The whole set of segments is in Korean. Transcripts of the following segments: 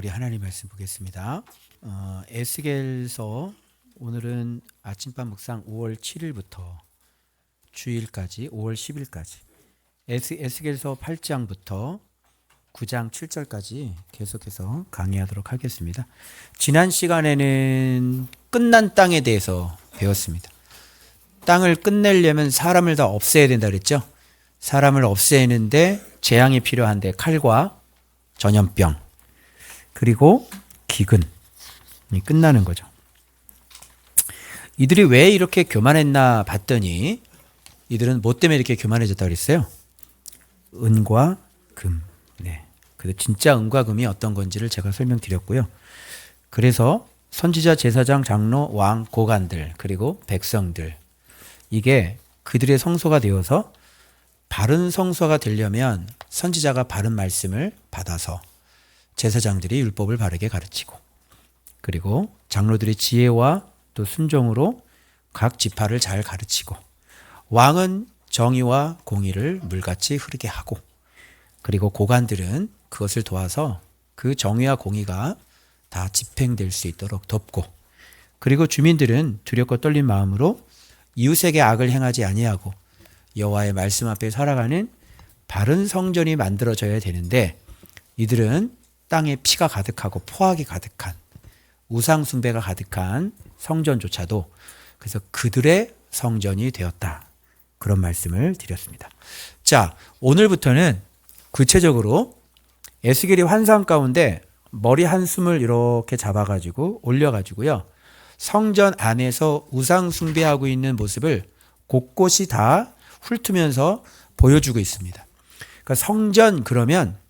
우리 하나님 말씀 보겠습니다. 에스겔서 오늘은 아침밥 묵상 5월 7일부터 주일까지 5월 10일까지 에스겔서 8장부터 9장 7절까지 계속해서 강의하도록 하겠습니다. 지난 시간에는 끝난 땅에 대해서 배웠습니다. 땅을 끝내려면 사람을 다 없애야 된다 그랬죠. 사람을 없애는데 재앙이 필요한데 칼과 전염병 그리고 기근이 끝나는 거죠. 이들이 왜 이렇게 교만했나 봤더니 이들은 뭐 때문에 이렇게 교만해졌다 그랬어요? 은과 금. 네. 그래서 진짜 은과 금이 어떤 건지를 제가 설명드렸고요. 그래서 선지자, 제사장, 장로, 왕, 고관들 그리고 백성들 이게 그들의 성소가 되어서 바른 성소가 되려면 선지자가 바른 말씀을 받아서 제사장들이 율법을 바르게 가르치고 그리고 장로들이 지혜와 또 순종으로 각 지파를 잘 가르치고 왕은 정의와 공의를 물같이 흐르게 하고 그리고 고관들은 그것을 도와서 그 정의와 공의가 다 집행될 수 있도록 돕고 그리고 주민들은 두렵고 떨린 마음으로 이웃에게 악을 행하지 아니하고 여호와의 말씀 앞에 살아가는 바른 성전이 만들어져야 되는데 이들은 땅에 피가 가득하고 포악이 가득한 우상 숭배가 가득한 성전조차도 그래서 그들의 성전이 되었다. 그런 말씀을 드렸습니다. 자, 오늘부터는 구체적으로 에스겔이 환상 가운데 머리 한숨을 이렇게 잡아가지고 올려가지고요. 성전 안에서 우상 숭배하고 있는 모습을 곳곳이 다 훑으면서 보여주고 있습니다. 그러니까 성전 그러면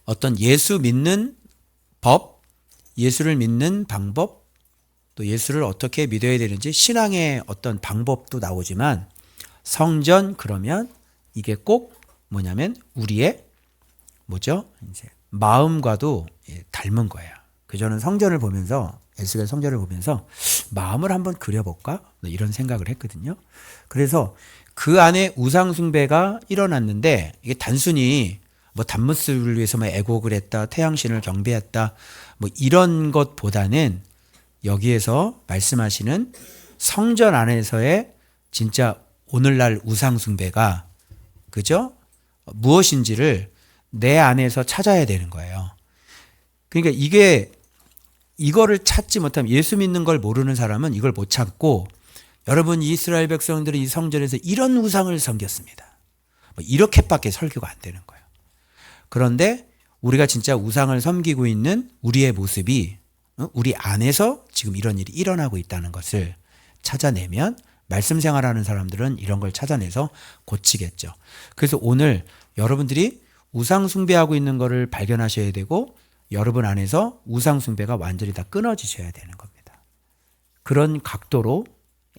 어떤 예수 믿는 법, 예수를 믿는 방법, 또 예수를 어떻게 믿어야 되는지 신앙의 어떤 방법도 나오지만 성전 그러면 이게 꼭 뭐냐면 우리의 뭐죠? 이제 마음과도 닮은 거예요. 저는 성전을 보면서 에스겔 성전을 보면서 마음을 한번 그려볼까? 이런 생각을 했거든요. 그래서 그 안에 우상 숭배가 일어났는데 이게 단순히 뭐 단무스를 위해서만 애곡을 했다, 태양신을 경배했다, 뭐 이런 것보다는 여기에서 말씀하시는 성전 안에서의 진짜 오늘날 우상 숭배가 그죠? 무엇인지를 내 안에서 찾아야 되는 거예요. 그러니까 이거를 찾지 못하면 예수 믿는 걸 모르는 사람은 이걸 못 찾고 여러분 이스라엘 백성들이 이 성전에서 이런 우상을 섬겼습니다. 뭐 이렇게밖에 설교가 안 되는 거예요. 그런데 우리가 진짜 우상을 섬기고 있는 우리의 모습이 우리 안에서 지금 이런 일이 일어나고 있다는 것을 찾아내면 말씀 생활하는 사람들은 이런 걸 찾아내서 고치겠죠. 그래서 오늘 여러분들이 우상 숭배하고 있는 것을 발견하셔야 되고 여러분 안에서 우상 숭배가 완전히 다 끊어지셔야 되는 겁니다. 그런 각도로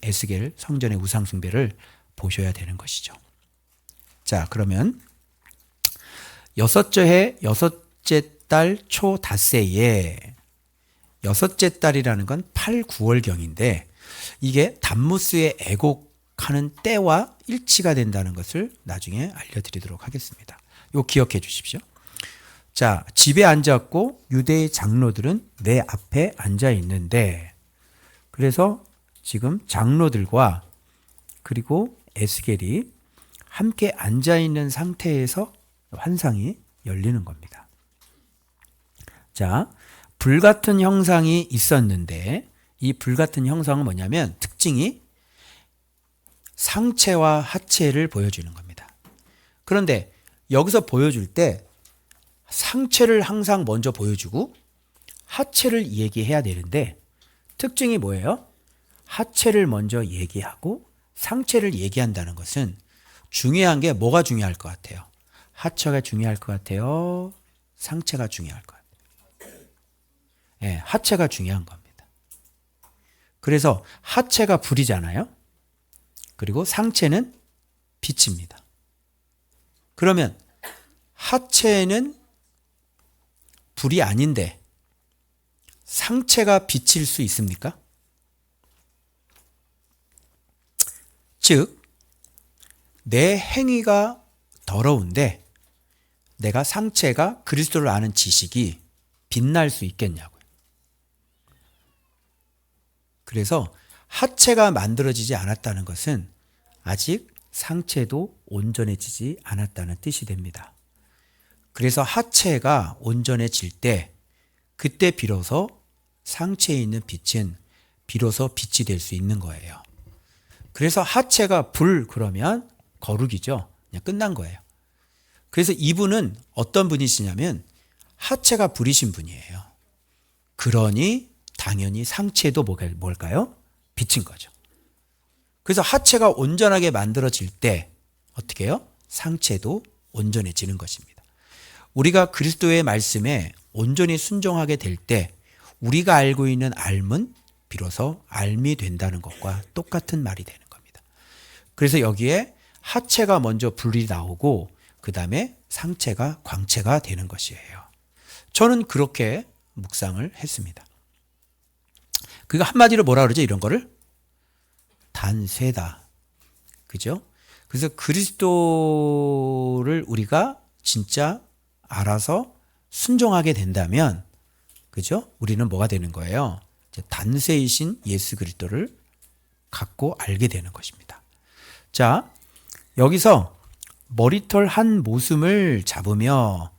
에스겔 성전의 우상 숭배를 보셔야 되는 것이죠. 자, 그러면 여섯째 해 여섯째 달 초 닷새에 여섯째 달이라는 건 8, 9월경인데 이게 단무스의 애곡하는 때와 일치가 된다는 것을 나중에 알려드리도록 하겠습니다. 요 기억해 주십시오. 자, 집에 앉았고 유대의 장로들은 내 앞에 앉아 있는데 그래서 지금 장로들과 그리고 에스겔이 함께 앉아 있는 상태에서 환상이 열리는 겁니다. 자, 불같은 형상이 있었는데 이 불같은 형상은 뭐냐면 특징이 상체와 하체를 보여주는 겁니다. 그런데 여기서 보여줄 때 상체를 항상 먼저 보여주고 하체를 얘기해야 되는데 특징이 뭐예요? 하체를 먼저 얘기하고 상체를 얘기한다는 것은 중요한 게 뭐가 중요할 것 같아요? 하체가 중요할 것 같아요? 상체가 중요할 것 같아요? 네, 하체가 중요한 겁니다. 그래서 하체가 불이잖아요. 그리고 상체는 빛입니다. 그러면 하체는 불이 아닌데 상체가 빛일 수 있습니까? 즉, 내 행위가 더러운데 내가 상체가 그리스도를 아는 지식이 빛날 수 있겠냐고요. 그래서 하체가 만들어지지 않았다는 것은 아직 상체도 온전해지지 않았다는 뜻이 됩니다. 그래서 하체가 온전해질 때 그때 비로소 상체에 있는 빛은 비로소 빛이 될 수 있는 거예요. 그래서 하체가 불 그러면 거룩이죠. 그냥 끝난 거예요. 그래서 이분은 어떤 분이시냐면 하체가 불이신 분이에요. 그러니 당연히 상체도 뭘까요? 빛인 거죠. 그래서 하체가 온전하게 만들어질 때 어떻게 해요? 상체도 온전해지는 것입니다. 우리가 그리스도의 말씀에 온전히 순종하게 될 때 우리가 알고 있는 알은 비로소 알미 된다는 것과 똑같은 말이 되는 겁니다. 그래서 여기에 하체가 먼저 불이 나오고 그 다음에 상체가 광채가 되는 것이에요. 저는 그렇게 묵상을 했습니다. 그거 한마디로 뭐라 그러죠? 이런 거를? 단쇠다. 그죠? 그래서 그리스도를 우리가 진짜 알아서 순종하게 된다면, 그죠? 우리는 뭐가 되는 거예요? 단쇠이신 예수 그리스도를 갖고 알게 되는 것입니다. 자, 여기서 머리털 한 모순을 잡으며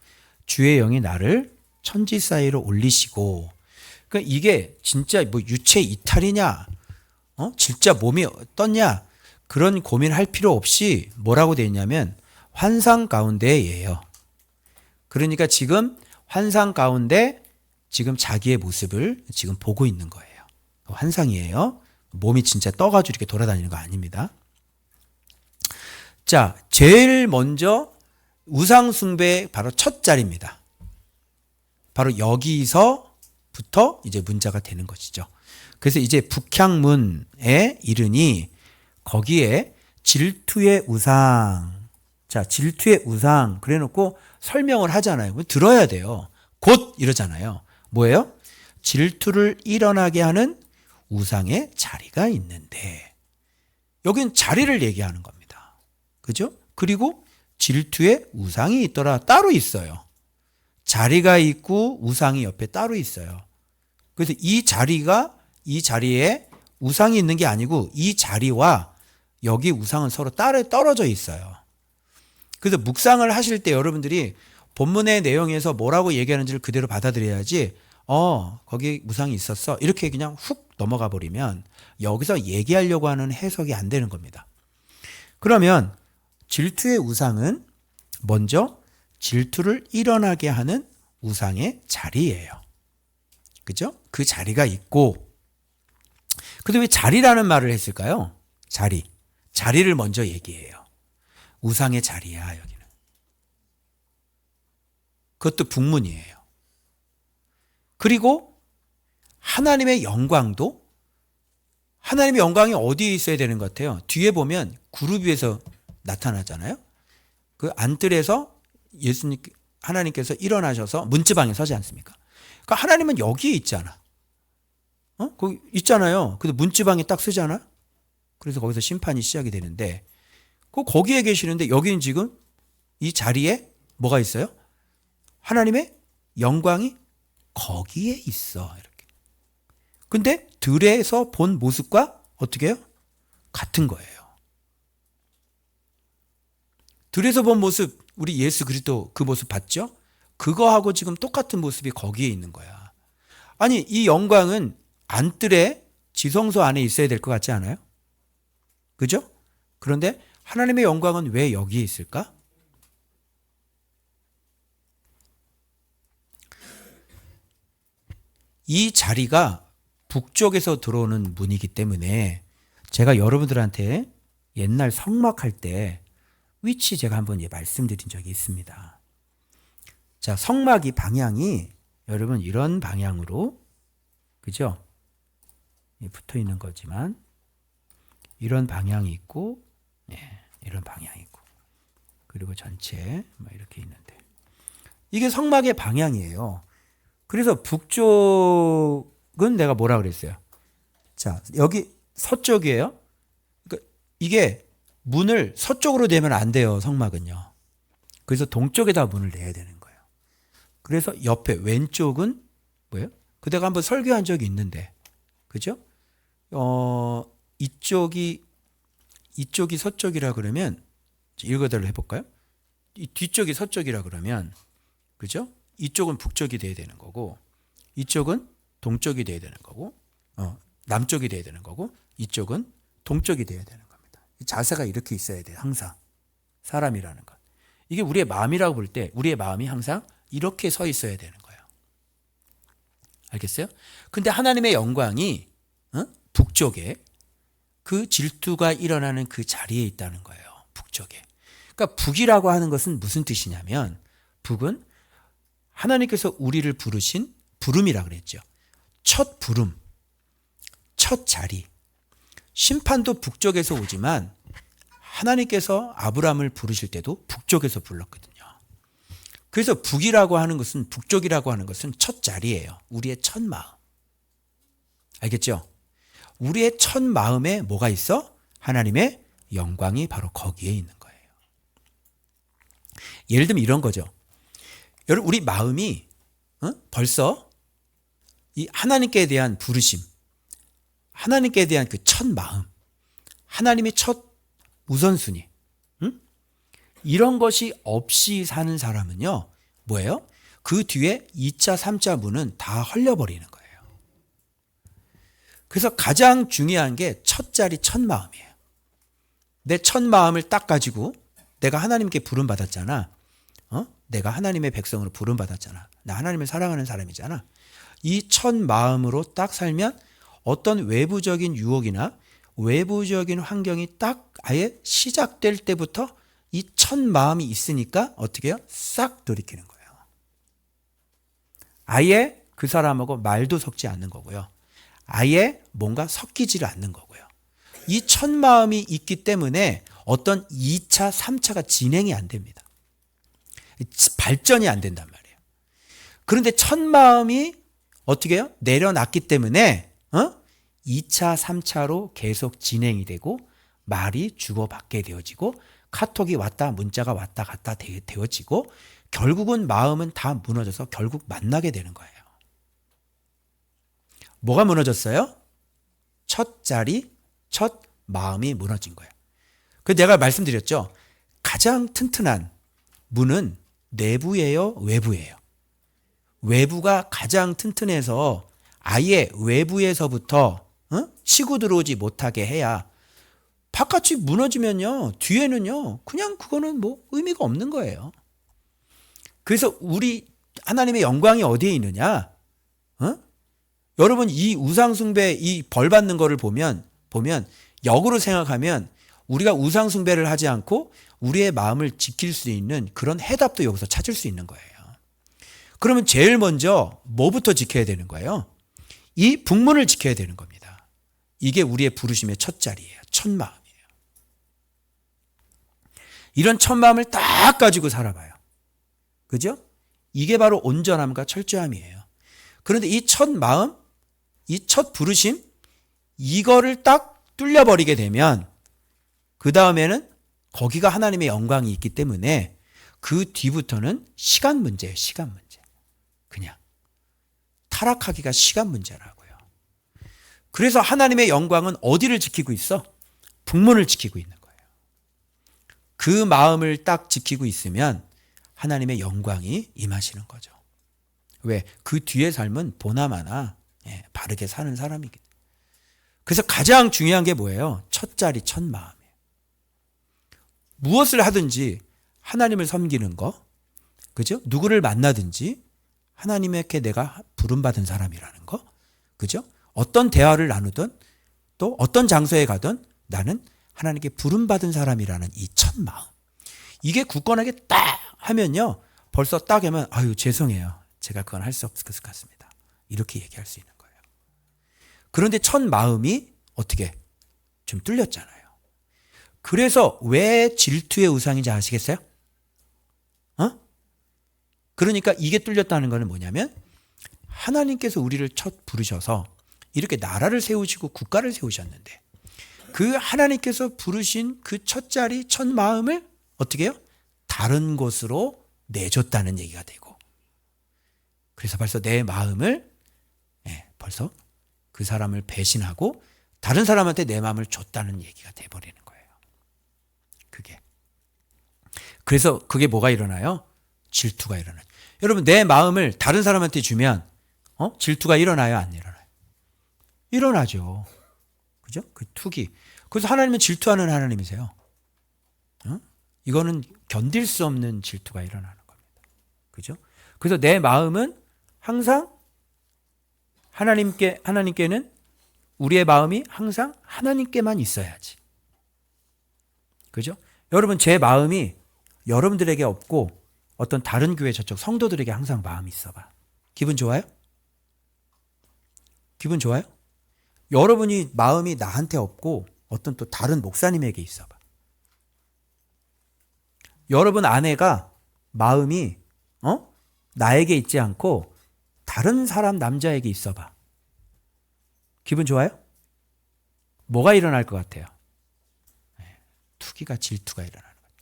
주의 영이 나를 천지 사이로 올리시고, 그러니까 이게 진짜 뭐 유체 이탈이냐, 진짜 몸이 어떻냐, 그런 고민할 필요 없이 뭐라고 되어 있냐면 환상 가운데예요. 그러니까 지금 환상 가운데 지금 자기의 모습을 지금 보고 있는 거예요. 환상이에요. 몸이 진짜 떠가지고 이렇게 돌아다니는 거 아닙니다. 자, 제일 먼저 우상숭배 바로 첫 자리입니다. 바로 여기서부터 이제 문제가 되는 것이죠. 그래서 이제 북향문에 이르니 거기에 질투의 우상. 자, 질투의 우상. 그래 놓고 설명을 하잖아요. 들어야 돼요. 곧 이러잖아요. 뭐예요? 질투를 일어나게 하는 우상의 자리가 있는데. 여긴 자리를 얘기하는 겁니다. 그죠? 그리고 질투의 우상이 있더라. 따로 있어요. 자리가 있고 우상이 옆에 따로 있어요. 그래서 이 자리에 우상이 있는 게 아니고 이 자리와 여기 우상은 서로 따로 떨어져 있어요. 그래서 묵상을 하실 때 여러분들이 본문의 내용에서 뭐라고 얘기하는지를 그대로 받아들여야지 거기 우상이 있었어 이렇게 그냥 훅 넘어가 버리면 여기서 얘기하려고 하는 해석이 안 되는 겁니다. 그러면 질투의 우상은 먼저 질투를 일어나게 하는 우상의 자리예요. 그죠? 그 자리가 있고, 근데 왜 자리라는 말을 했을까요? 자리를 먼저 얘기해요. 우상의 자리야, 여기는. 그것도 북문이에요. 그리고 하나님의 영광이 어디에 있어야 되는 것 같아요? 뒤에 보면 그룹 위에서 나타나잖아요. 그 안뜰에서 하나님께서 일어나셔서 문지방에 서지 않습니까? 그러니까 하나님은 여기에 있잖아. 거기 있잖아요. 근데 문지방에 딱 서잖아. 그래서 거기서 심판이 시작이 되는데, 거기에 계시는데 여기는 지금 이 자리에 뭐가 있어요? 하나님의 영광이 거기에 있어. 이렇게. 근데 들에서 본 모습과 어떻게 해요? 같은 거예요. 들에서 본 모습, 우리 예수 그리스도 그 모습 봤죠? 그거하고 지금 똑같은 모습이 거기에 있는 거야. 아니, 이 영광은 안뜰에 지성소 안에 있어야 될 것 같지 않아요? 그죠? 그런데 하나님의 영광은 왜 여기에 있을까? 이 자리가 북쪽에서 들어오는 문이기 때문에 제가 여러분들한테 옛날 성막할 때 위치 제가 한번 말씀드린 적이 있습니다. 자, 성막이 방향이 여러분 이런 방향으로, 그죠? 붙어 있는 거지만 이런 방향이 있고, 이런 방향이 있고, 그리고 전체 이렇게 있는데 이게 성막의 방향이에요. 그래서 북쪽은 내가 뭐라 그랬어요? 자, 여기 서쪽이에요. 그러니까 이게 문을 서쪽으로 내면 안 돼요, 성막은요. 그래서 동쪽에다 문을 내야 되는 거예요. 그래서 옆에 왼쪽은 뭐예요? 그대가 한번 설교한 적이 있는데, 그죠? 이쪽이 서쪽이라 그러면 읽어달라 해볼까요? 이 뒤쪽이 서쪽이라 그러면, 그죠? 이쪽은 북쪽이 돼야 되는 거고, 이쪽은 동쪽이 돼야 되는 거고, 남쪽이 돼야 되는 거고, 이쪽은 동쪽이 돼야 되는 겁니다. 자세가 이렇게 있어야 돼요. 항상 사람이라는 것. 이게 우리의 마음이라고 볼 때 우리의 마음이 항상 이렇게 서 있어야 되는 거예요. 알겠어요? 근데 하나님의 영광이 북쪽에 그 질투가 일어나는 그 자리에 있다는 거예요. 북쪽에. 그러니까 북이라고 하는 것은 무슨 뜻이냐면, 북은 하나님께서 우리를 부르신 부름이라 그랬죠. 첫 부름, 첫 자리. 심판도 북쪽에서 오지만 하나님께서 아브라함을 부르실 때도 북쪽에서 불렀거든요. 그래서 북이라고 하는 것은, 북쪽이라고 하는 것은 첫 자리예요. 우리의 첫 마음. 알겠죠? 우리의 첫 마음에 뭐가 있어? 하나님의 영광이 바로 거기에 있는 거예요. 예를 들면 이런 거죠. 여러분, 우리 마음이 벌써 이 하나님께 대한 부르심, 하나님께 대한 그 첫 마음, 하나님의 첫 우선순위, 이런 것이 없이 사는 사람은요, 뭐예요? 그 뒤에 2차, 3차 문은 다 헐려버리는 거예요. 그래서 가장 중요한 게 첫 자리, 첫 마음이에요. 내 첫 마음을 딱 가지고 내가 하나님께 부름받았잖아. 내가 하나님의 백성으로 부름받았잖아. 나 하나님을 사랑하는 사람이잖아. 이 첫 마음으로 딱 살면 어떤 외부적인 유혹이나 외부적인 환경이 딱 아예 시작될 때부터 이 첫 마음이 있으니까 어떻게 해요? 싹 돌이키는 거예요. 아예 그 사람하고 말도 섞지 않는 거고요. 아예 뭔가 섞이지를 않는 거고요. 이 첫 마음이 있기 때문에 어떤 2차, 3차가 진행이 안 됩니다. 발전이 안 된단 말이에요. 그런데 첫 마음이 어떻게 해요? 내려놨기 때문에 2차, 3차로 계속 진행이 되고 말이 주고받게 되어지고 카톡이 왔다 문자가 왔다 갔다 되어지고 결국은 마음은 다 무너져서 결국 만나게 되는 거예요. 뭐가 무너졌어요? 첫 자리, 첫 마음이 무너진 거예요. 그 내가 말씀드렸죠. 가장 튼튼한 문은 내부예요, 외부예요? 외부가 가장 튼튼해서 아예 외부에서부터 치고 들어오지 못하게 해야, 바깥이 무너지면요, 뒤에는요, 그냥 그거는 뭐 의미가 없는 거예요. 그래서 우리 하나님의 영광이 어디에 있느냐? 여러분, 이 우상숭배, 이 벌 받는 거를 보면 역으로 생각하면 우리가 우상숭배를 하지 않고 우리의 마음을 지킬 수 있는 그런 해답도 여기서 찾을 수 있는 거예요. 그러면 제일 먼저 뭐부터 지켜야 되는 거예요? 이 북문을 지켜야 되는 겁니다. 이게 우리의 부르심의 첫 자리예요. 첫 마음이에요. 이런 첫 마음을 딱 가지고 살아봐요. 그죠? 이게 바로 온전함과 철저함이에요. 그런데 이 첫 마음, 이 첫 부르심, 이거를 딱 뚫려버리게 되면 그 다음에는 거기가 하나님의 영광이 있기 때문에 그 뒤부터는 시간 문제예요. 시간 문제. 그냥 타락하기가 시간 문제라고요. 그래서 하나님의 영광은 어디를 지키고 있어? 북문을 지키고 있는 거예요. 그 마음을 딱 지키고 있으면 하나님의 영광이 임하시는 거죠. 왜? 그 뒤의 삶은 보나마나 바르게 사는 사람이기 때문에. 그래서 가장 중요한 게 뭐예요? 첫 자리, 첫 마음이에요. 무엇을 하든지 하나님을 섬기는 거, 그죠? 누구를 만나든지 하나님에게 내가 부름받은 사람이라는 거, 그죠? 어떤 대화를 나누든 또 어떤 장소에 가든 나는 하나님께 부름받은 사람이라는 이 첫 마음. 이게 굳건하게 딱 하면요, 벌써 딱 하면 아유 죄송해요. 제가 그건 할 수 없을 것 같습니다. 이렇게 얘기할 수 있는 거예요. 그런데 첫 마음이 어떻게 좀 뚫렸잖아요. 그래서 왜 질투의 우상인지 아시겠어요? 그러니까 이게 뚫렸다는 것은 뭐냐면 하나님께서 우리를 첫 부르셔서 이렇게 나라를 세우시고 국가를 세우셨는데 그 하나님께서 부르신 그 첫 자리, 첫 마음을 어떻게 해요? 다른 곳으로 내줬다는 얘기가 되고, 그래서 벌써 내 마음을 벌써 그 사람을 배신하고 다른 사람한테 내 마음을 줬다는 얘기가 돼버리는 거예요. 그게. 그래서 그게 뭐가 일어나요? 질투가 일어나요. 여러분 내 마음을 다른 사람한테 주면 질투가 일어나요? 안 일어나요? 일어나죠. 그죠? 그 투기. 그래서 하나님은 질투하는 하나님이세요. 이거는 견딜 수 없는 질투가 일어나는 겁니다. 그죠? 그래서 내 마음은 항상 하나님께는 우리의 마음이 항상 하나님께만 있어야지. 그죠? 여러분 제 마음이 여러분들에게 없고 어떤 다른 교회 저쪽 성도들에게 항상 마음이 있어봐. 기분 좋아요? 기분 좋아요? 여러분이 마음이 나한테 없고 어떤 또 다른 목사님에게 있어봐. 여러분 아내가 마음이 나에게 있지 않고 다른 사람 남자에게 있어봐. 기분 좋아요? 뭐가 일어날 것 같아요? 투기가 질투가 일어나는 거예요.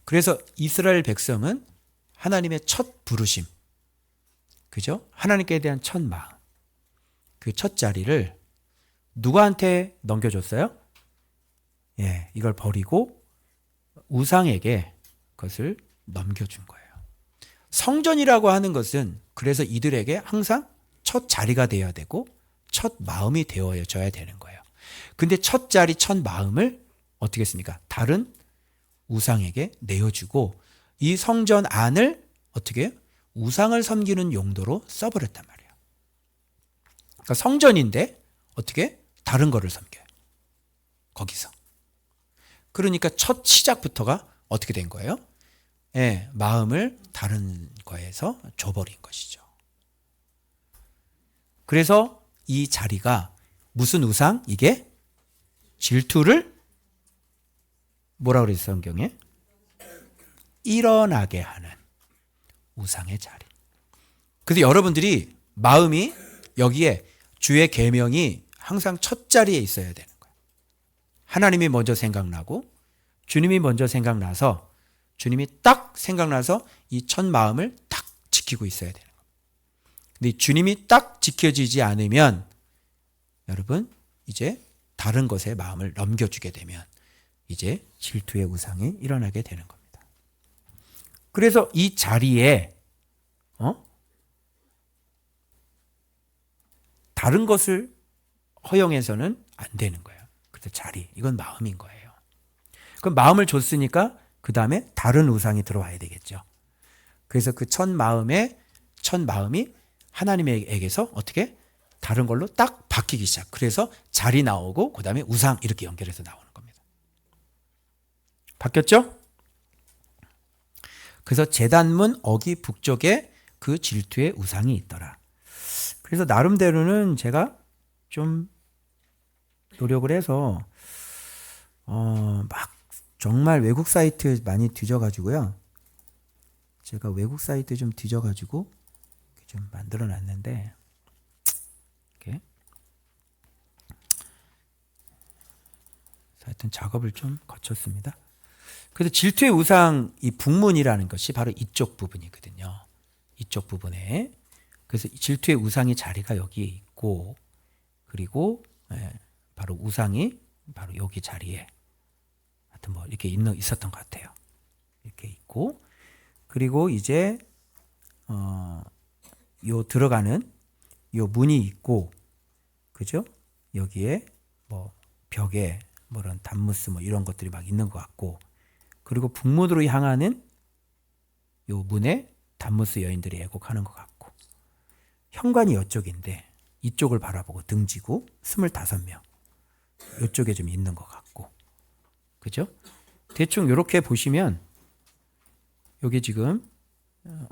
그래서 이스라엘 백성은 하나님의 첫 부르심, 그죠? 하나님께 대한 첫 마음, 그 첫 자리를 누구한테 넘겨줬어요? 이걸 버리고 우상에게 그것을 넘겨준 거예요. 성전이라고 하는 것은 그래서 이들에게 항상 첫 자리가 되어야 되고 첫 마음이 되어져야 되는 거예요. 근데 첫 자리, 첫 마음을 어떻게 했습니까? 다른 우상에게 내어주고 이 성전 안을 어떻게 우상을 섬기는 용도로 써버렸단 말이에요. 그러니까 성전인데 어떻게 다른 거를 섬겨요. 거기서. 그러니까 첫 시작부터가 어떻게 된 거예요? 마음을 다른 거에서 줘버린 것이죠. 그래서 이 자리가 무슨 우상? 이게 질투를 뭐라고 그랬어요, 성경에? 일어나게 하는 우상의 자리. 그래서 여러분들이 마음이 여기에 주의 계명이 항상 첫 자리에 있어야 되는 거예요. 하나님이 먼저 생각나고 주님이 먼저 생각나서 주님이 딱 생각나서 이 첫 마음을 딱 지키고 있어야 되는 거예요. 근데 주님이 딱 지켜지지 않으면 여러분 이제 다른 것에 마음을 넘겨주게 되면 이제 질투의 우상이 일어나게 되는 겁니다. 그래서 이 자리에 다른 것을 허용해서는 안 되는 거예요. 그래서 자리, 이건 마음인 거예요. 그럼 마음을 줬으니까 그 다음에 다른 우상이 들어와야 되겠죠. 그래서 그 첫 마음이 하나님에게서 어떻게 다른 걸로 딱 바뀌기 시작. 그래서 자리 나오고 그 다음에 우상 이렇게 연결해서 나오는 겁니다. 바뀌었죠? 그래서 제단문 어기 북쪽에 그 질투의 우상이 있더라. 그래서 나름대로는 제가 좀 노력을 해서 막 정말 외국 사이트 많이 뒤져가지고요. 제가 외국 사이트 좀 뒤져가지고 좀 만들어놨는데 이렇게 하여튼 작업을 좀 거쳤습니다. 그래서 질투의 우상 이 북문이라는 것이 바로 이쪽 부분이거든요. 이쪽 부분에. 그래서 질투의 우상의 자리가 여기에 있고 그리고 바로 우상이 바로 여기 자리에 하여튼 뭐 이렇게 있었던 것 같아요. 이렇게 있고 그리고 이제 요 들어가는 요 문이 있고 그죠? 여기에 뭐 벽에 뭐 이런 단무스 뭐 이런 것들이 막 있는 것 같고 그리고 북문으로 향하는 요 문에 단무스 여인들이 애곡하는 것 같고 현관이 이쪽인데 이쪽을 바라보고 등지고 25명 이쪽에 좀 있는 것 같고 그죠? 대충 이렇게 보시면 여기 지금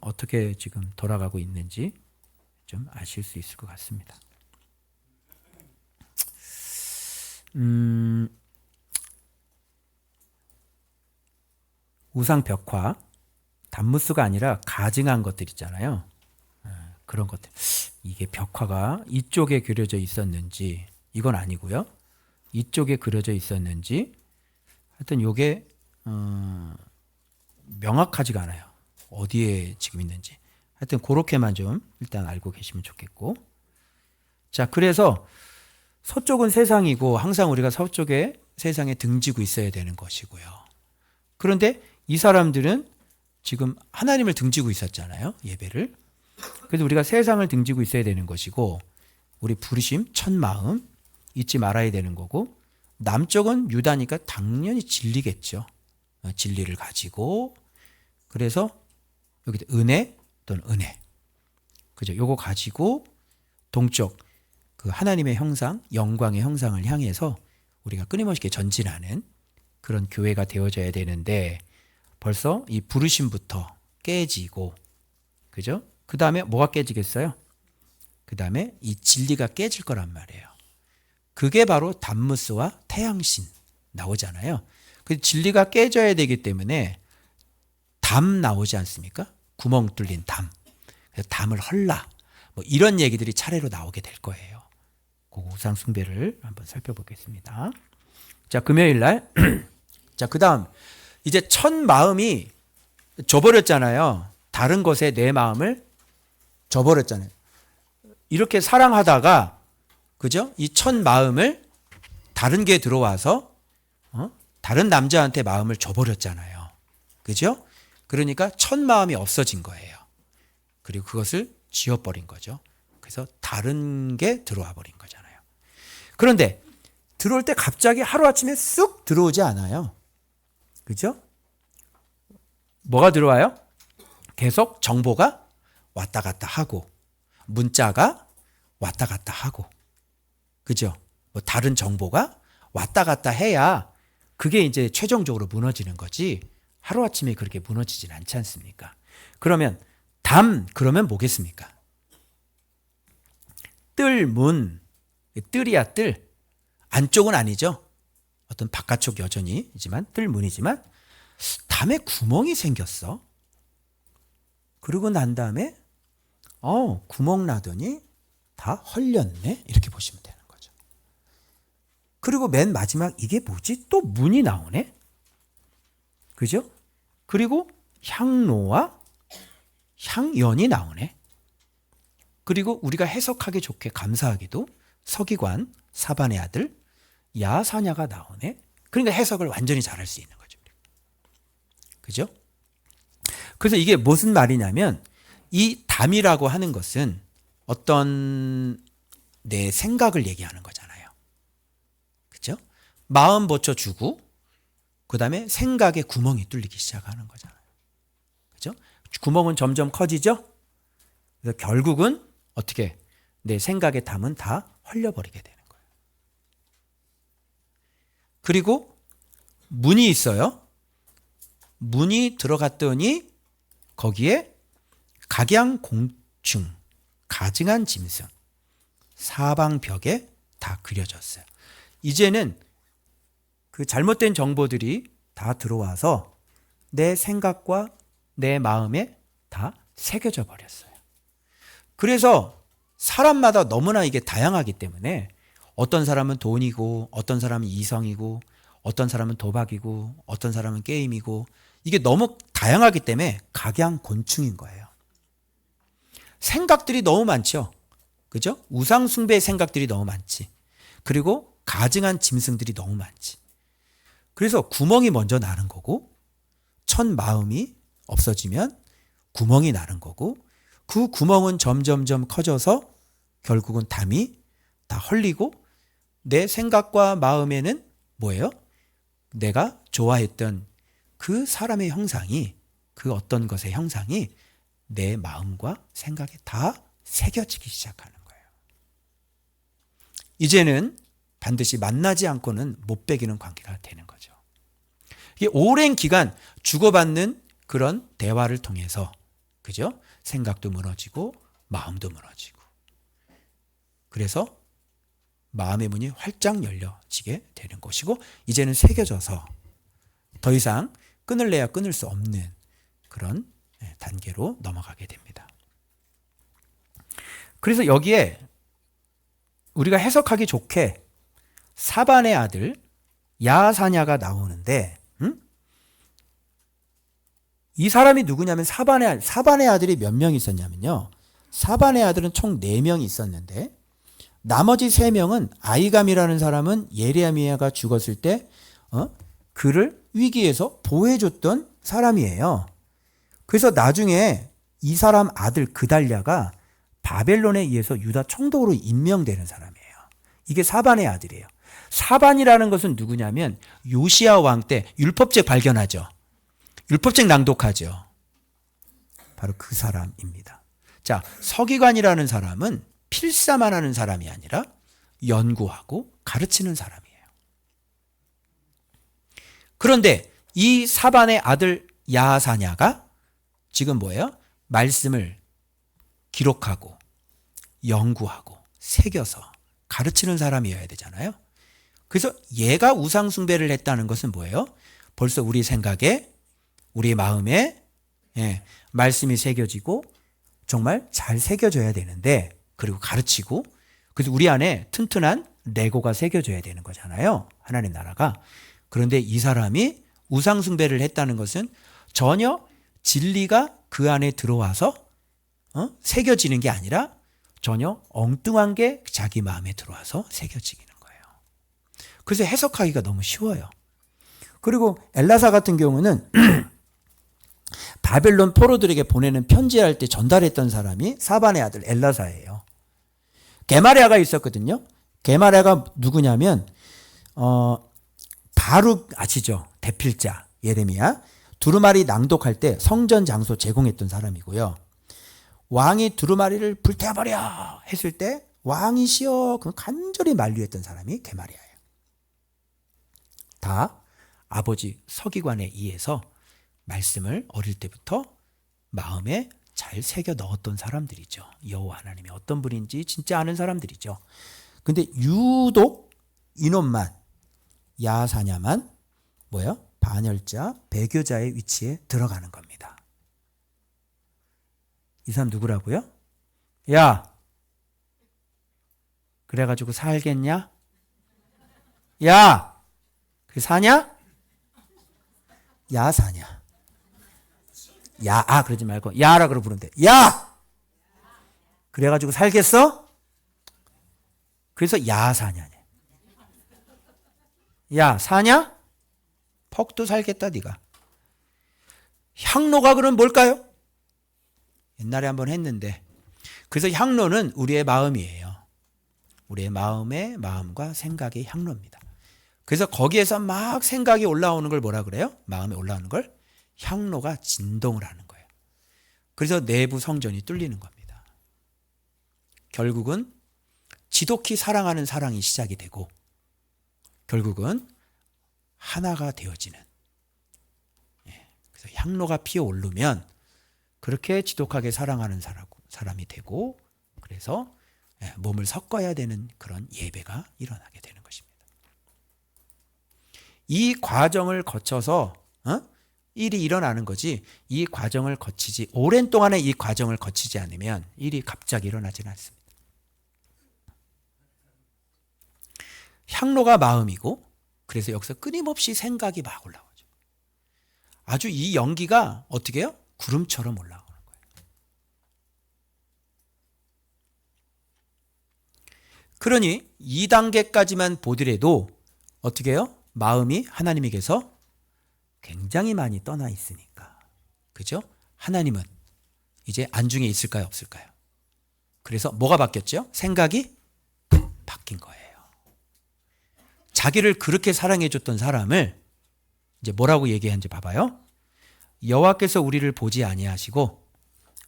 어떻게 지금 돌아가고 있는지 좀 아실 수 있을 것 같습니다. 우상 벽화 단무스가 아니라 가증한 것들 있잖아요. 그런 것들. 이게 벽화가 이쪽에 그려져 있었는지 이건 아니고요. 이쪽에 그려져 있었는지 하여튼 이게 명확하지가 않아요. 어디에 지금 있는지. 하여튼 그렇게만 좀 일단 알고 계시면 좋겠고. 자, 그래서 서쪽은 세상이고 항상 우리가 서쪽에 세상에 등지고 있어야 되는 것이고요. 그런데 이 사람들은 지금 하나님을 등지고 있었잖아요. 예배를. 그래서 우리가 세상을 등지고 있어야 되는 것이고 우리 부르심, 첫 마음 잊지 말아야 되는 거고 남쪽은 유다니까 당연히 진리겠죠. 진리를 가지고 그래서 여기 은혜 또는 은혜. 그죠? 요거 가지고 동쪽 그 하나님의 형상, 영광의 형상을 향해서 우리가 끊임없이 전진하는 그런 교회가 되어져야 되는데 벌써 이 부르심부터 깨지고 그죠? 그 다음에 뭐가 깨지겠어요? 그 다음에 이 진리가 깨질 거란 말이에요. 그게 바로 담무스와 태양신 나오잖아요. 그 진리가 깨져야 되기 때문에 담 나오지 않습니까? 구멍 뚫린 담. 그래서 담을 헐라. 뭐 이런 얘기들이 차례로 나오게 될 거예요. 그 우상 숭배를 한번 살펴보겠습니다. 자, 금요일 날. 자, 그다음 이제 첫 마음이 저버렸잖아요. 다른 것에 내 마음을 저버렸잖아요. 이렇게 사랑하다가 그죠? 이 첫 마음을 다른 게 들어와서 다른 남자한테 마음을 줘버렸잖아요. 그죠? 그러니까 첫 마음이 없어진 거예요. 그리고 그것을 지워버린 거죠. 그래서 다른 게 들어와 버린 거잖아요. 그런데 들어올 때 갑자기 하루아침에 쑥 들어오지 않아요. 그죠? 뭐가 들어와요? 계속 정보가 왔다 갔다 하고 문자가 왔다 갔다 하고 그죠? 뭐 다른 정보가 왔다 갔다 해야 그게 이제 최종적으로 무너지는 거지 하루아침에 그렇게 무너지진 않지 않습니까? 그러면 그러면 뭐겠습니까? 뜰문, 뜰이야 뜰. 안쪽은 아니죠. 어떤 바깥쪽 여전히지만 뜰문이지만 담에 구멍이 생겼어. 그러고 난 다음에 구멍 나더니 다 헐렸네. 이렇게 보시면 되는 거죠. 그리고 맨 마지막 이게 뭐지? 또 문이 나오네. 그죠? 그리고 향로와 향연이 나오네. 그리고 우리가 해석하기 좋게 감사하게도 서기관 사반의 아들 야사냐가 나오네. 그러니까 해석을 완전히 잘할 수 있는 거죠. 그죠? 그래서 이게 무슨 말이냐면 이 담이라고 하는 것은 어떤 내 생각을 얘기하는 거잖아요. 그죠? 마음 버쳐주고 그 다음에 생각에 구멍이 뚫리기 시작하는 거잖아요. 그죠? 구멍은 점점 커지죠? 그래서 결국은 어떻게 내 생각의 담은 다 헐려버리게 되는 거예요. 그리고 문이 있어요. 문이 들어갔더니 거기에 각양공충, 가증한 짐승, 사방벽에 다 그려졌어요. 이제는 그 잘못된 정보들이 다 들어와서 내 생각과 내 마음에 다 새겨져 버렸어요. 그래서 사람마다 너무나 이게 다양하기 때문에 어떤 사람은 돈이고 어떤 사람은 이성이고 어떤 사람은 도박이고 어떤 사람은 게임이고 이게 너무 다양하기 때문에 각양곤충인 거예요. 생각들이 너무 많죠. 그죠? 우상숭배의 생각들이 너무 많지. 그리고 가증한 짐승들이 너무 많지. 그래서 구멍이 먼저 나는 거고 첫 마음이 없어지면 구멍이 나는 거고 그 구멍은 점점점 커져서 결국은 담이 다 헐리고 내 생각과 마음에는 뭐예요? 내가 좋아했던 그 사람의 형상이 그 어떤 것의 형상이 내 마음과 생각에 다 새겨지기 시작하는 거예요. 이제는 반드시 만나지 않고는 못 배기는 관계가 되는 거죠. 이게 오랜 기간 주고받는 그런 대화를 통해서 그죠? 생각도 무너지고 마음도 무너지고 그래서 마음의 문이 활짝 열려지게 되는 것이고 이제는 새겨져서 더 이상 끊을래야 끊을 수 없는 그런 단계로 넘어가게 됩니다. 그래서 여기에 우리가 해석하기 좋게 사반의 아들 야사냐가 나오는데 이 사람이 누구냐면 사반의 아들이 몇 명 있었냐면요. 사반의 아들은 총 4명이 있었는데 나머지 3명은 아이감이라는 사람은 예레미야가 죽었을 때 그를 위기에서 보호해줬던 사람이에요. 그래서 나중에 이 사람 아들 그달랴가 바벨론에 의해서 유다 총독으로 임명되는 사람이에요. 이게 사반의 아들이에요. 사반이라는 것은 누구냐면 요시야 왕 때 율법책 발견하죠. 율법책 낭독하죠. 바로 그 사람입니다. 자, 서기관이라는 사람은 필사만 하는 사람이 아니라 연구하고 가르치는 사람이에요. 그런데 이 사반의 아들 야사냐가 지금 뭐예요? 말씀을 기록하고 연구하고 새겨서 가르치는 사람이어야 되잖아요. 그래서 얘가 우상 숭배를 했다는 것은 뭐예요? 벌써 우리 생각에 우리 마음에 말씀이 새겨지고 정말 잘 새겨져야 되는데 그리고 가르치고 그래서 우리 안에 튼튼한 레고가 새겨져야 되는 거잖아요. 하나님 나라가. 그런데 이 사람이 우상 숭배를 했다는 것은 전혀 진리가 그 안에 들어와서 새겨지는 게 아니라 전혀 엉뚱한 게 자기 마음에 들어와서 새겨지는 거예요. 그래서 해석하기가 너무 쉬워요. 그리고 엘라사 같은 경우는 바벨론 포로들에게 보내는 편지할 때 전달했던 사람이 사반의 아들 엘라사예요. 게마랴가 있었거든요. 게마랴가 누구냐면 바룩 아시죠? 대필자 예레미야. 두루마리 낭독할 때 성전 장소 제공했던 사람이고요. 왕이 두루마리를 불태워버려 했을 때 왕이시여 그럼 간절히 만류했던 사람이 게마랴예요. 다 아버지 서기관에 의해서 말씀을 어릴 때부터 마음에 잘 새겨 넣었던 사람들이죠. 여호와 하나님이 어떤 분인지 진짜 아는 사람들이죠. 근데 유독 이놈만 야사냐만 뭐예요? 반열자, 배교자의 위치에 들어가는 겁니다. 이 사람 누구라고요? 야, 그래가지고 살겠냐? 야, 그 사냐? 야사냐? 야, 그러지 말고 야라 그러 부르면 돼. 야! 그래가지고 살겠어? 그래서 야사냐네. 야, 사냐? 퍽도 살겠다 네가. 향로가 그럼 뭘까요? 옛날에 한번 했는데 그래서 향로는 우리의 마음이에요. 우리의 마음과 생각의 향로입니다. 그래서 거기에서 막 생각이 올라오는 걸 뭐라 그래요? 마음에 올라오는 걸 향로가 진동을 하는 거예요. 그래서 내부 성전이 뚫리는 겁니다. 결국은 지독히 사랑하는 사랑이 시작이 되고 결국은 하나가 되어지는. 그래서 향로가 피어오르면 그렇게 지독하게 사랑하는 사람이 되고 그래서 몸을 섞어야 되는 그런 예배가 일어나게 되는 것입니다. 이 과정을 거쳐서 일이 일어나는 거지 이 과정을 거치지 오랜 동안에 이 과정을 거치지 않으면 일이 갑자기 일어나지는 않습니다. 향로가 마음이고 그래서 여기서 끊임없이 생각이 막 올라오죠. 아주 이 연기가 어떻게 해요? 구름처럼 올라오는 거예요. 그러니 2단계까지만 보더라도 어떻게 해요? 마음이 하나님에게서 굉장히 많이 떠나 있으니까. 그죠? 하나님은 이제 안중에 있을까요? 없을까요? 그래서 뭐가 바뀌었죠? 생각이 바뀐 거예요. 자기를 그렇게 사랑해줬던 사람을 이제 뭐라고 얘기하는지 봐봐요. 여호와께서 우리를 보지 아니하시고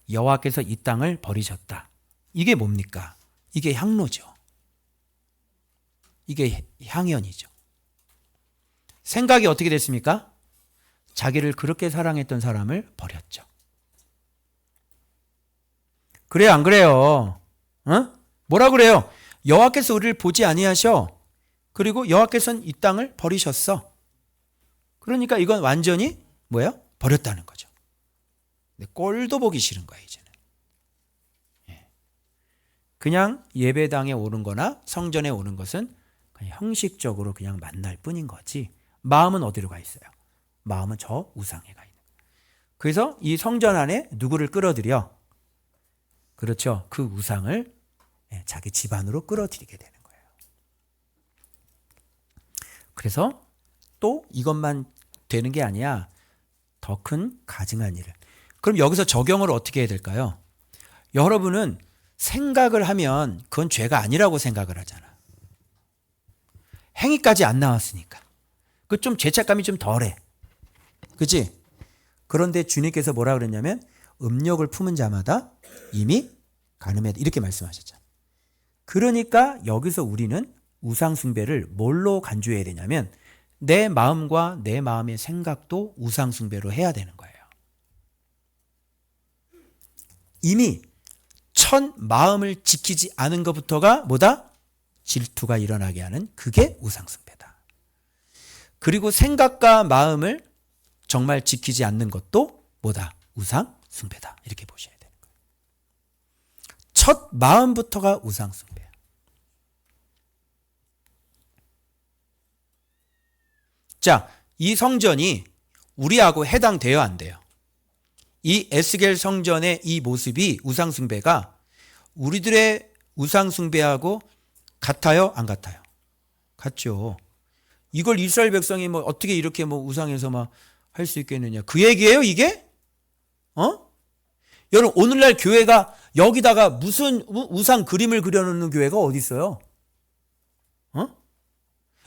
여호와께서 이 땅을 버리셨다. 이게 뭡니까? 이게 향로죠. 이게 향연이죠. 생각이 어떻게 됐습니까? 자기를 그렇게 사랑했던 사람을 버렸죠. 그래요, 안 그래요? 뭐라 그래요? 여호와께서 우리를 보지 아니하셔. 그리고 여호와께서는 이 땅을 버리셨어. 그러니까 이건 완전히 뭐예요? 버렸다는 거죠. 근데 꼴도 보기 싫은 거예요, 이제는. 그냥 예배당에 오는 거나 성전에 오는 것은 그냥 형식적으로 그냥 만날 뿐인 거지 마음은 어디로 가 있어요? 마음은 저 우상에 가 있는 거예요. 그래서 이 성전 안에 누구를 끌어들여? 그렇죠. 그 우상을 자기 집안으로 끌어들이게 되는 거예요. 그래서 또 이것만 되는 게 아니야. 더 큰 가증한 일을. 그럼 여기서 적용을 어떻게 해야 될까요? 여러분은 생각을 하면 그건 죄가 아니라고 생각을 하잖아. 행위까지 안 나왔으니까. 그 좀 죄책감이 좀 덜해. 그치? 그런데 주님께서 뭐라 그랬냐면 음욕을 품은 자마다 이미 간음했다. 이렇게 말씀하셨잖아. 그러니까 여기서 우리는 우상 숭배를 뭘로 간주해야 되냐면 내 마음과 내 마음의 생각도 우상 숭배로 해야 되는 거예요. 이미 첫 마음을 지키지 않은 것부터가 뭐다? 질투가 일어나게 하는 그게 우상 숭배다. 그리고 생각과 마음을 정말 지키지 않는 것도 뭐다? 우상 숭배다. 이렇게 보셔야 되는 거예요. 첫 마음부터가 우상 숭배야. 자, 이 성전이 우리하고 해당돼요, 안 돼요? 이 에스겔 성전의 이 모습이 우상 숭배가 우리들의 우상 숭배하고 같아요, 안 같아요? 같죠. 이걸 이스라엘 백성이 뭐 어떻게 이렇게 뭐 우상에서 막 할 수 있겠느냐? 그 얘기예요, 이게? 여러분, 오늘날 교회가 여기다가 무슨 우상 그림을 그려놓는 교회가 어디 있어요?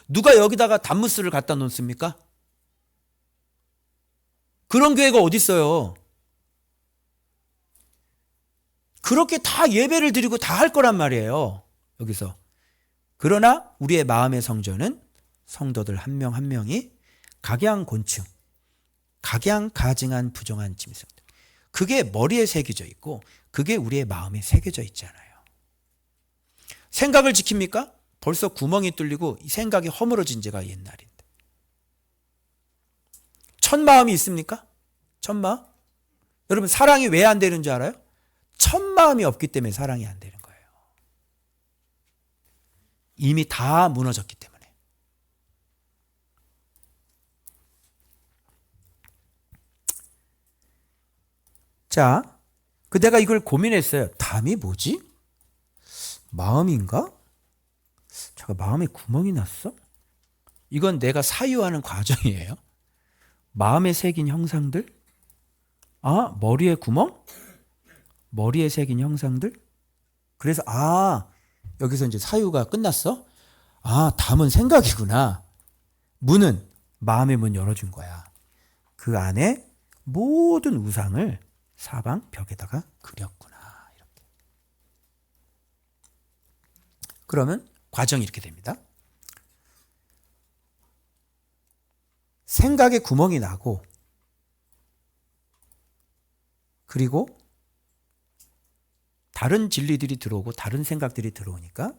누가 여기다가 단무스를 갖다 놓습니까? 그런 교회가 어디 있어요? 그렇게 다 예배를 드리고 다 할 거란 말이에요. 여기서. 그러나 우리의 마음의 성전은 성도들 한 명 한 명이 각양곤충, 각양가증한 부정한 짐승들. 그게 머리에 새겨져 있고 그게 우리의 마음에 새겨져 있잖아요. 생각을 지킵니까? 벌써 구멍이 뚫리고 생각이 허물어진 지가 옛날인데. 첫 마음이 있습니까? 첫 마음? 여러분, 사랑이 왜 안 되는 줄 알아요? 첫 마음이 없기 때문에 사랑이 안 되는 거예요. 이미 다 무너졌기 때문에. 자, 내가 이걸 고민했어요. 담이 뭐지? 마음인가? 잠깐, 마음에 구멍이 났어? 이건 내가 사유하는 과정이에요. 마음에 새긴 형상들? 아, 머리에 구멍? 머리에 새긴 형상들? 그래서 여기서 이제 사유가 끝났어? 담은 생각이구나. 문은 마음의 문 열어준 거야. 그 안에 모든 우상을 사방 벽에다가 그렸구나. 이렇게. 그러면 과정이 이렇게 됩니다. 생각에 구멍이 나고 그리고 다른 진리들이 들어오고 다른 생각들이 들어오니까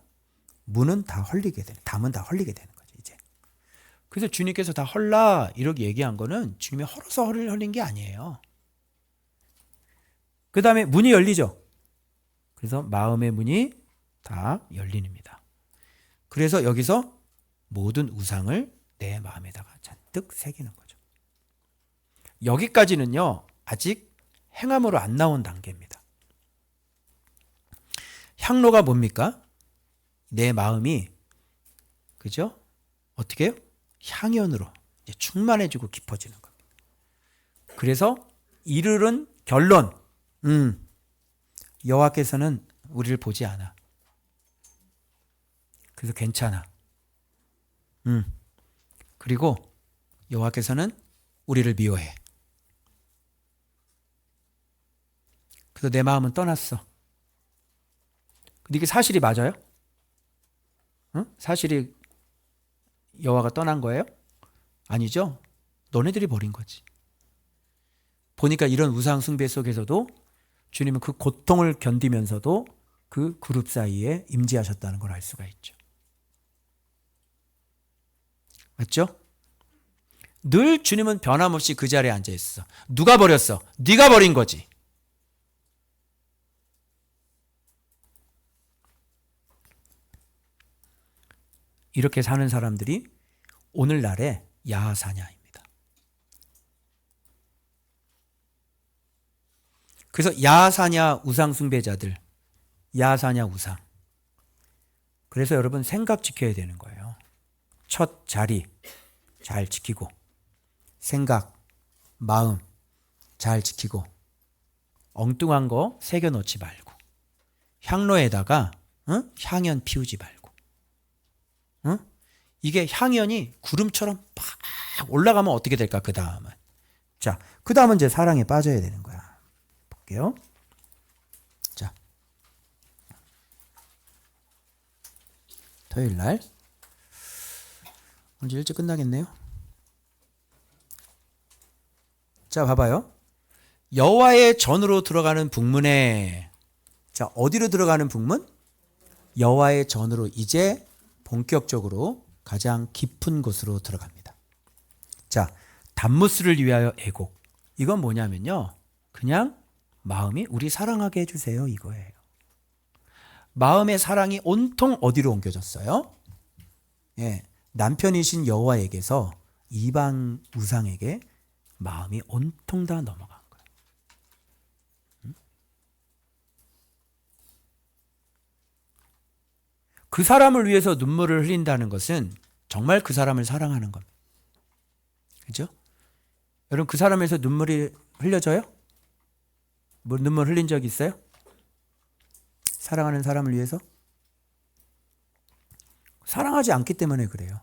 문은 다 헐리게 되는, 담은 다 헐리게 되는 거죠, 이제. 그래서 주님께서 다 헐라 이렇게 얘기한 거는 주님이 헐어서 헐린 게 아니에요. 그 다음에 문이 열리죠. 그래서 마음의 문이 다 열립니다. 그래서 여기서 모든 우상을 내 마음에다가 잔뜩 새기는 거죠. 여기까지는요, 아직 행함으로 안 나온 단계입니다. 향로가 뭡니까? 내 마음이, 그죠? 어떻게 해요? 향연으로 이제 충만해지고 깊어지는 겁니다. 그래서 이르는 결론, 여호와께서는 우리를 보지 않아. 그래서 괜찮아. 그리고 여호와께서는 우리를 미워해. 그래서 내 마음은 떠났어. 근데 이게 사실이 맞아요? 사실이 여호와가 떠난 거예요? 아니죠. 너네들이 버린 거지. 보니까 이런 우상 숭배 속에서도 주님은 그 고통을 견디면서도 그 그룹 사이에 임재하셨다는 걸 알 수가 있죠. 맞죠? 늘 주님은 변함없이 그 자리에 앉아 있어. 누가 버렸어? 네가 버린 거지. 이렇게 사는 사람들이 오늘날의 야사냐입니다. 그래서 야사냐 우상 숭배자들, 야사냐 우상. 그래서 여러분 생각 지켜야 되는 거예요. 첫 자리 잘 지키고, 생각, 마음 잘 지키고, 엉뚱한 거 새겨 놓지 말고, 향로에다가 향연 피우지 말고. 이게 향연이 구름처럼 팍 올라가면 어떻게 될까? 그 다음은, 자, 그 다음은 이제 사랑에 빠져야 되는 거야. 볼게요. 자, 토요일 날 오늘 일찍 끝나겠네요. 자, 봐봐요. 여호와의 전으로 들어가는 북문에, 자, 어디로 들어가는 북문? 여호와의 전으로 이제 본격적으로 가장 깊은 곳으로 들어갑니다. 자, 담무스를 위하여 애곡. 이건 뭐냐면요, 그냥 마음이 우리 사랑하게 해주세요 이거예요. 마음의 사랑이 온통 어디로 옮겨졌어요? 예, 남편이신 여호와에게서 이방 우상에게 마음이 온통 다 넘어간 거예요. 그 사람을 위해서 눈물을 흘린다는 것은 정말 그 사람을 사랑하는 겁니다. 그죠? 여러분, 그 사람에서 눈물이 흘려져요? 뭐 눈물 흘린 적 있어요? 사랑하는 사람을 위해서? 사랑하지 않기 때문에 그래요.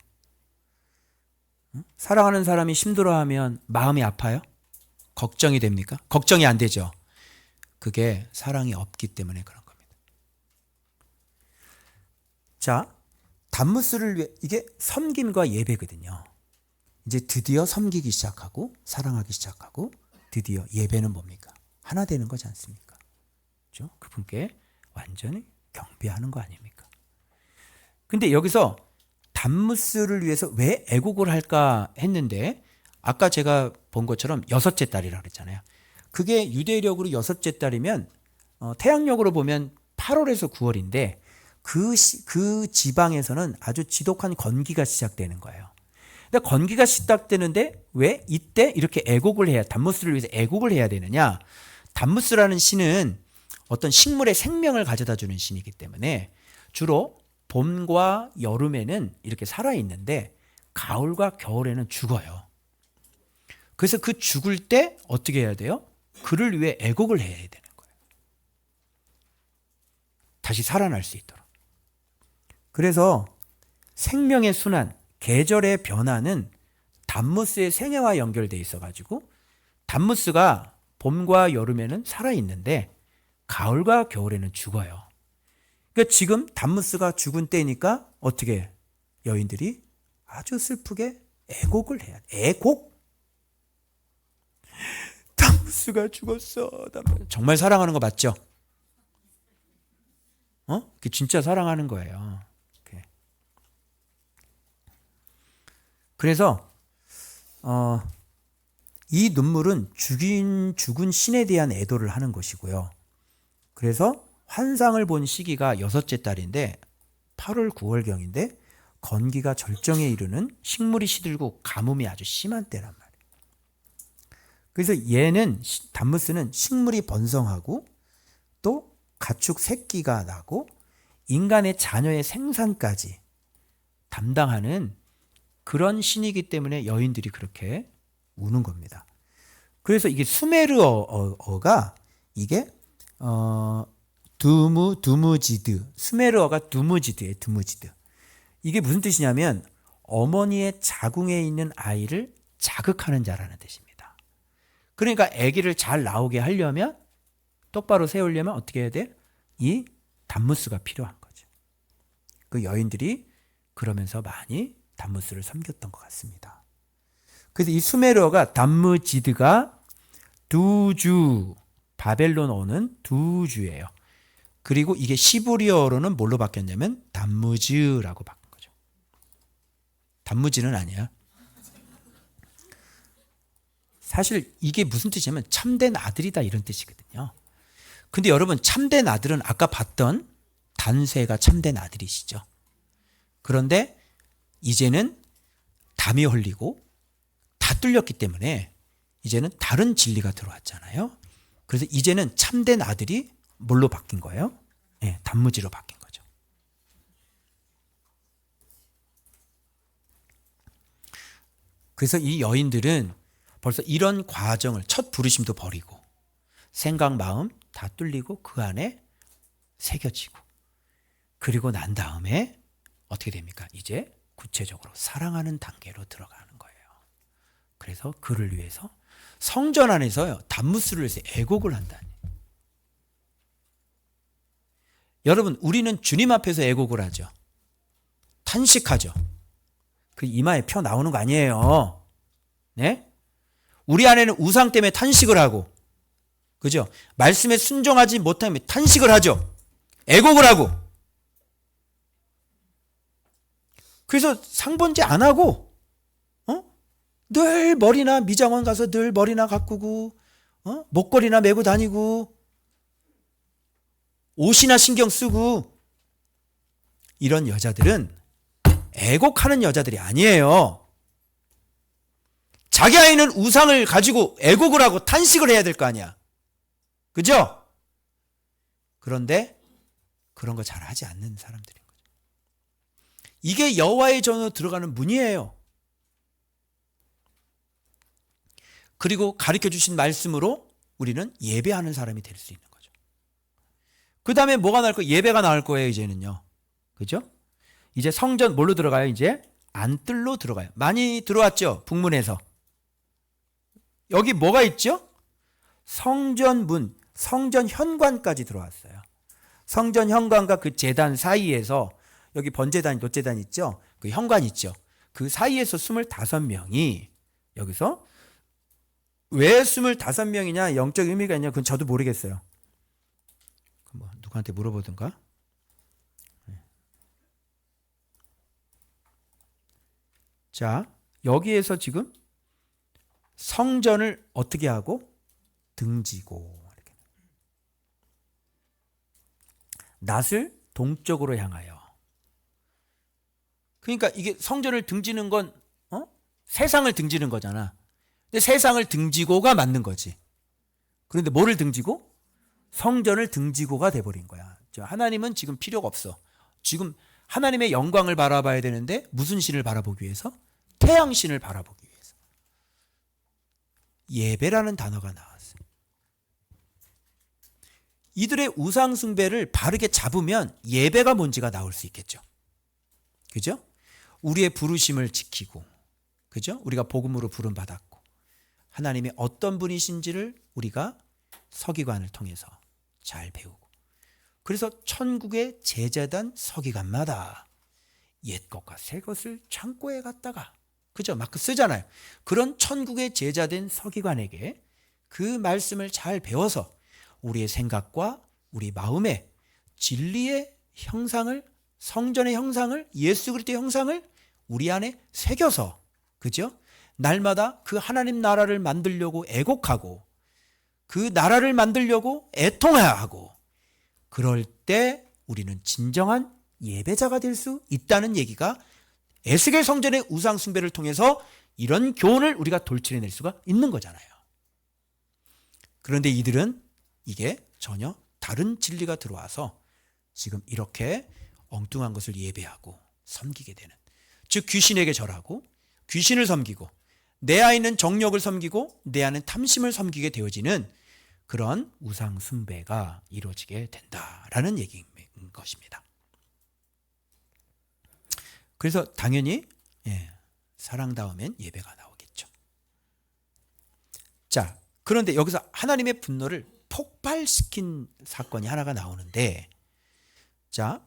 사랑하는 사람이 힘들어하면 마음이 아파요? 걱정이 됩니까? 걱정이 안 되죠. 그게 사랑이 없기 때문에 그런 겁니다. 자, 담무스를 위해, 이게 섬김과 예배거든요. 이제 드디어 섬기기 시작하고 사랑하기 시작하고 드디어 예배는 뭡니까? 하나 되는 거지 않습니까? 그렇죠? 그분께 완전히 경배하는 거 아닙니까? 근데 여기서 담무스를 위해서 왜 애곡을 할까 했는데, 아까 제가 본 것처럼 여섯째 달이라고 그랬잖아요. 그게 유대력으로 여섯째 달이면 태양력으로 보면 8월에서 9월인데 그 지방에서는 아주 지독한 건기가 시작되는 거예요. 근데 건기가 시작되는데 왜 이때 이렇게 애곡을 해야, 담무스를 위해서 애곡을 해야 되느냐? 담무스라는 신은 어떤 식물의 생명을 가져다 주는 신이기 때문에 주로 봄과 여름에는 이렇게 살아있는데 가을과 겨울에는 죽어요. 그래서 그 죽을 때 어떻게 해야 돼요? 그를 위해 애곡을 해야 되는 거예요. 다시 살아날 수 있도록. 그래서 생명의 순환, 계절의 변화는 담무스의 생애와 연결되어 있어가지고 담무스가 봄과 여름에는 살아있는데 가을과 겨울에는 죽어요. 그러니까 지금 담무스가 죽은 때니까 어떻게 여인들이 아주 슬프게 애곡을 해야 돼. 애곡. 담무스가 죽었어. 정말 사랑하는 거 맞죠? 그게 진짜 사랑하는 거예요. 그래서 이 눈물은 죽은 신에 대한 애도를 하는 것이고요. 그래서 환상을 본 시기가 여섯째 달인데 8월 9월경인데 건기가 절정에 이르는, 식물이 시들고 가뭄이 아주 심한 때란 말이에요. 그래서 얘는, 담무스는 식물이 번성하고 또 가축 새끼가 나고 인간의 자녀의 생산까지 담당하는 그런 신이기 때문에 여인들이 그렇게 우는 겁니다. 그래서 이게 수메르어가 이게 두무지드, 수메르어가 두무지드예요. 두무지드. 이게 무슨 뜻이냐면 어머니의 자궁에 있는 아이를 자극하는 자라는 뜻입니다. 그러니까 아기를 잘 나오게 하려면, 똑바로 세우려면 어떻게 해야 돼? 이 담무스가 필요한 거죠. 그 여인들이 그러면서 많이 담무스를 섬겼던 것 같습니다. 그래서 이 수메르어가 담무지드가 두주, 바벨론어는 두주예요. 그리고 이게 시브리어로는 뭘로 바뀌었냐면 담무즈라고 바뀐 거죠. 단무지는 아니야. 사실 이게 무슨 뜻이냐면 참된 아들이다 이런 뜻이거든요. 근데 여러분, 참된 아들은 아까 봤던 단세가 참된 아들이시죠. 그런데 이제는 담이 흘리고 다 뚫렸기 때문에 이제는 다른 진리가 들어왔잖아요. 그래서 이제는 참된 아들이 뭘로 바뀐 거예요? 예, 단무지로 바뀐 거죠. 그래서 이 여인들은 벌써 이런 과정을 첫 부르심도 버리고 생각 마음 다 뚫리고 그 안에 새겨지고 그리고 난 다음에 어떻게 됩니까? 이제 구체적으로 사랑하는 단계로 들어가는 거예요. 그래서 그를 위해서 성전 안에서요 단무스를 위해서 애곡을 한다니. 여러분 우리는 주님 앞에서 애곡을 하죠. 탄식하죠. 그 이마에 펴 나오는 거 아니에요. 네? 우리 안에는 우상 때문에 탄식을 하고, 그죠? 말씀에 순종하지 못하면 탄식을 하죠. 애곡을 하고. 그래서 상번제 안 하고, 늘 머리나 미장원 가서 늘 머리나 가꾸고, 목걸이나 메고 다니고, 옷이나 신경 쓰고, 이런 여자들은 애곡하는 여자들이 아니에요. 자기 아이는 우상을 가지고 애곡을 하고 탄식을 해야 될 거 아니야. 그죠? 그런데 그런 거 잘 하지 않는 사람들인 거죠. 이게 여호와의 전으로 들어가는 문이에요. 그리고 가르쳐 주신 말씀으로 우리는 예배하는 사람이 될 수 있는 거죠. 그 다음에 뭐가 나올 거예요? 예배가 나올 거예요, 이제는요. 그죠? 이제 성전 뭘로 들어가요? 이제 안뜰로 들어가요. 많이 들어왔죠? 북문에서. 여기 뭐가 있죠? 성전문, 성전 현관까지 들어왔어요. 성전 현관과 그 제단 사이에서 여기 번제단, 돛제단 있죠? 그 현관 있죠? 그 사이에서 25명이 여기서 왜 25명이냐? 영적 의미가 있냐? 그건 저도 모르겠어요. 뭐 누구한테 물어보든가. 자, 여기에서 지금 성전을 어떻게 하고? 등지고 이렇게. 낫을 동쪽으로 향하여. 그러니까 이게 성전을 등지는 건 세상을 등지는 거잖아. 근데 세상을 등지고가 맞는 거지. 그런데 뭐를 등지고? 성전을 등지고가 돼버린 거야. 하나님은 지금 필요가 없어. 지금 하나님의 영광을 바라봐야 되는데 무슨 신을 바라보기 위해서? 태양신을 바라보기 위해서. 예배라는 단어가 나왔어요. 이들의 우상 숭배를 바르게 잡으면 예배가 뭔지가 나올 수 있겠죠. 그죠? 우리의 부르심을 지키고, 그죠? 우리가 복음으로 부름 받았고, 하나님의 어떤 분이신지를 우리가 서기관을 통해서 잘 배우고, 그래서 천국의 제자단 서기관마다 옛 것과 새 것을 창고에 갖다가, 그죠? 마크 쓰잖아요. 그런 천국의 제자된 서기관에게 그 말씀을 잘 배워서 우리의 생각과 우리 마음에 진리의 형상을, 성전의 형상을, 예수 그리스도의 형상을 우리 안에 새겨서, 그죠? 날마다 그 하나님 나라를 만들려고 애곡하고 그 나라를 만들려고 애통하고, 그럴 때 우리는 진정한 예배자가 될 수 있다는 얘기가 에스겔 성전의 우상 숭배를 통해서 이런 교훈을 우리가 돌출해낼 수가 있는 거잖아요. 그런데 이들은 이게 전혀 다른 진리가 들어와서 지금 이렇게 엉뚱한 것을 예배하고 섬기게 되는, 즉 귀신에게 절하고 귀신을 섬기고 내 안에는 정욕을 섬기고 내 안에는 탐심을 섬기게 되어지는 그런 우상 숭배가 이루어지게 된다라는 얘기인 것입니다. 그래서 당연히 사랑 다음엔 예배가 나오겠죠. 자, 그런데 여기서 하나님의 분노를 폭발시킨 사건이 하나가 나오는데, 자,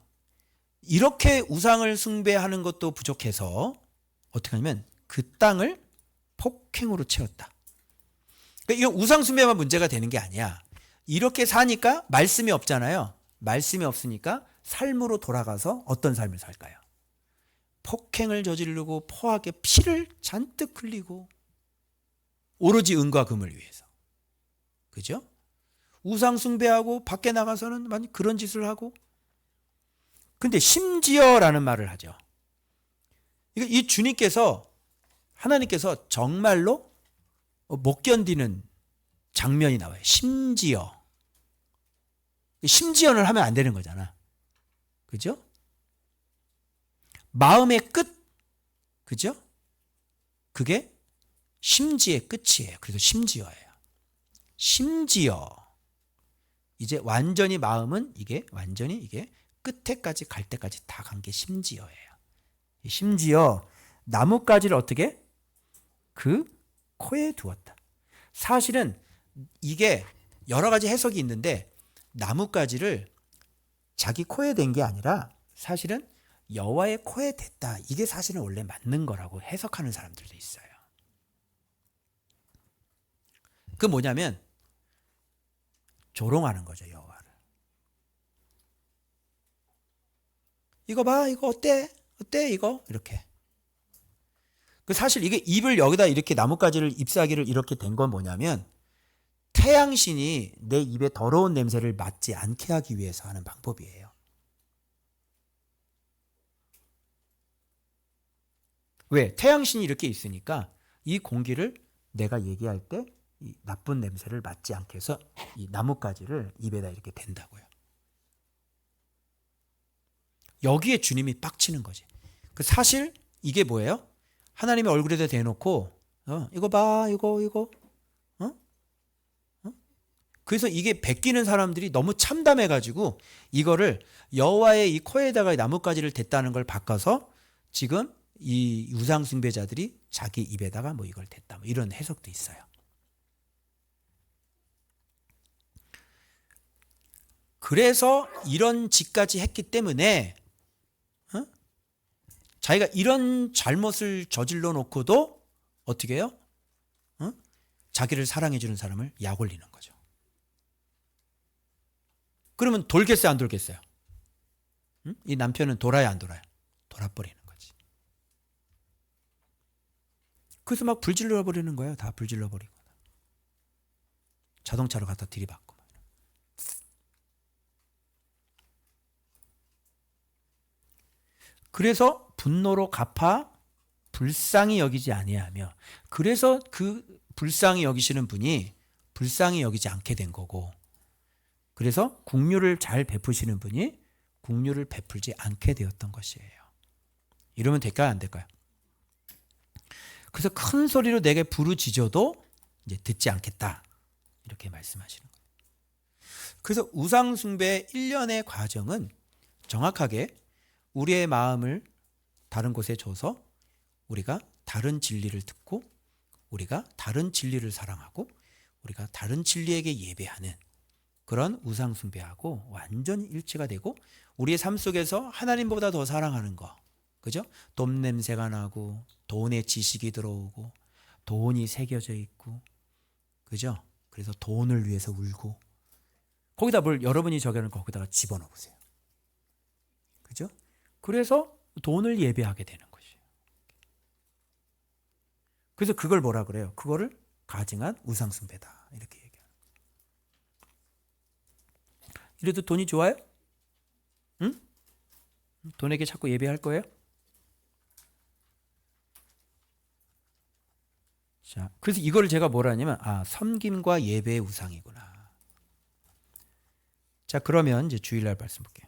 이렇게 우상을 숭배하는 것도 부족해서 어떻게 하냐면 그 땅을 폭행으로 채웠다. 그러니까 이건 우상 숭배만 문제가 되는 게 아니야. 이렇게 사니까 말씀이 없잖아요. 말씀이 없으니까 삶으로 돌아가서 어떤 삶을 살까요? 폭행을 저지르고 포하게 피를 잔뜩 흘리고 오로지 은과 금을 위해서. 그죠? 우상 숭배하고 밖에 나가서는 많이 그런 짓을 하고, 근데 심지어라는 말을 하죠. 이 주님께서, 하나님께서 정말로 못 견디는 장면이 나와요. 심지어. 심지어를 하면 안 되는 거잖아. 그죠? 마음의 끝. 그죠? 그게 심지의 끝이에요. 그래서 심지어예요. 심지어. 이제 완전히 마음은 완전히 이게 끝에까지 갈 때까지 다 간 게 심지어예요. 심지어 나뭇가지를 어떻게? 그 코에 두었다. 사실은 이게 여러 가지 해석이 있는데 나뭇가지를 자기 코에 댄 게 아니라 사실은 여호와의 코에 댔다. 이게 사실은 원래 맞는 거라고 해석하는 사람들도 있어요. 그 뭐냐면 조롱하는 거죠, 여호와를. 이거 봐, 이거 어때? 어때, 이거? 이렇게. 그 사실 이게 입을 여기다 이렇게 나뭇가지를 잎사귀를 이렇게 댄 건 뭐냐면 태양신이 내 입에 더러운 냄새를 맡지 않게 하기 위해서 하는 방법이에요. 왜? 태양신이 이렇게 있으니까 이 공기를 내가 얘기할 때 이 나쁜 냄새를 맡지 않게 해서 이 나뭇가지를 입에다 이렇게 댄다고요. 여기에 주님이 빡치는 거지. 그 사실 이게 뭐예요? 하나님의 얼굴에다 대놓고 이거 봐, 이거 그래서 이게 베끼는 사람들이 너무 참담해가지고 이거를 여호와의 이 코에다가 나뭇가지를 댔다는 걸 바꿔서 지금 이 우상 숭배자들이 자기 입에다가 뭐 이걸 댔다, 뭐 이런 해석도 있어요. 그래서 이런 짓까지 했기 때문에 자기가 이런 잘못을 저질러 놓고도 어떻게 해요? 자기를 사랑해 주는 사람을 약 올리는 거죠. 그러면 돌겠어요, 안 돌겠어요? 이 남편은 돌아야 안 돌아요? 돌아버리는 거지. 그래서 막 불질러 버리는 거예요. 다 불질러 버리고. 자동차로 갖다 들이받고. 그래서 분노로 갚아 불쌍히 여기지 아니하며, 그래서 그 불쌍히 여기시는 분이 불쌍히 여기지 않게 된 거고, 그래서 긍휼을 잘 베푸시는 분이 긍휼을 베풀지 않게 되었던 것이에요. 이러면 될까요, 안 될까요? 그래서 큰 소리로 내게 부르짖어도 이제 듣지 않겠다, 이렇게 말씀하시는 거예요. 그래서 우상 숭배의 일련의 과정은 정확하게 우리의 마음을 다른 곳에 줘서 우리가 다른 진리를 듣고 우리가 다른 진리를 사랑하고 우리가 다른 진리에게 예배하는 그런 우상 숭배하고 완전히 일치가 되고 우리의 삶 속에서 하나님보다 더 사랑하는 거, 그죠? 돈 냄새가 나고 돈의 지식이 들어오고 돈이 새겨져 있고, 그죠? 그래서 돈을 위해서 울고, 거기다 뭘 여러분이 저기는 거기다가 집어넣어 보세요. 그죠? 그래서 돈을 예배하게 되는 것이에요. 그래서 그걸 뭐라 그래요? 그거를 가증한 우상 숭배다, 이렇게 얘기해요. 이래도 돈이 좋아요? 응? 돈에게 자꾸 예배할 거예요? 자, 그래서 이거를 제가 뭐라 하냐면, 섬김과 예배의 우상이구나. 자, 그러면 이제 주일날 말씀 볼게요.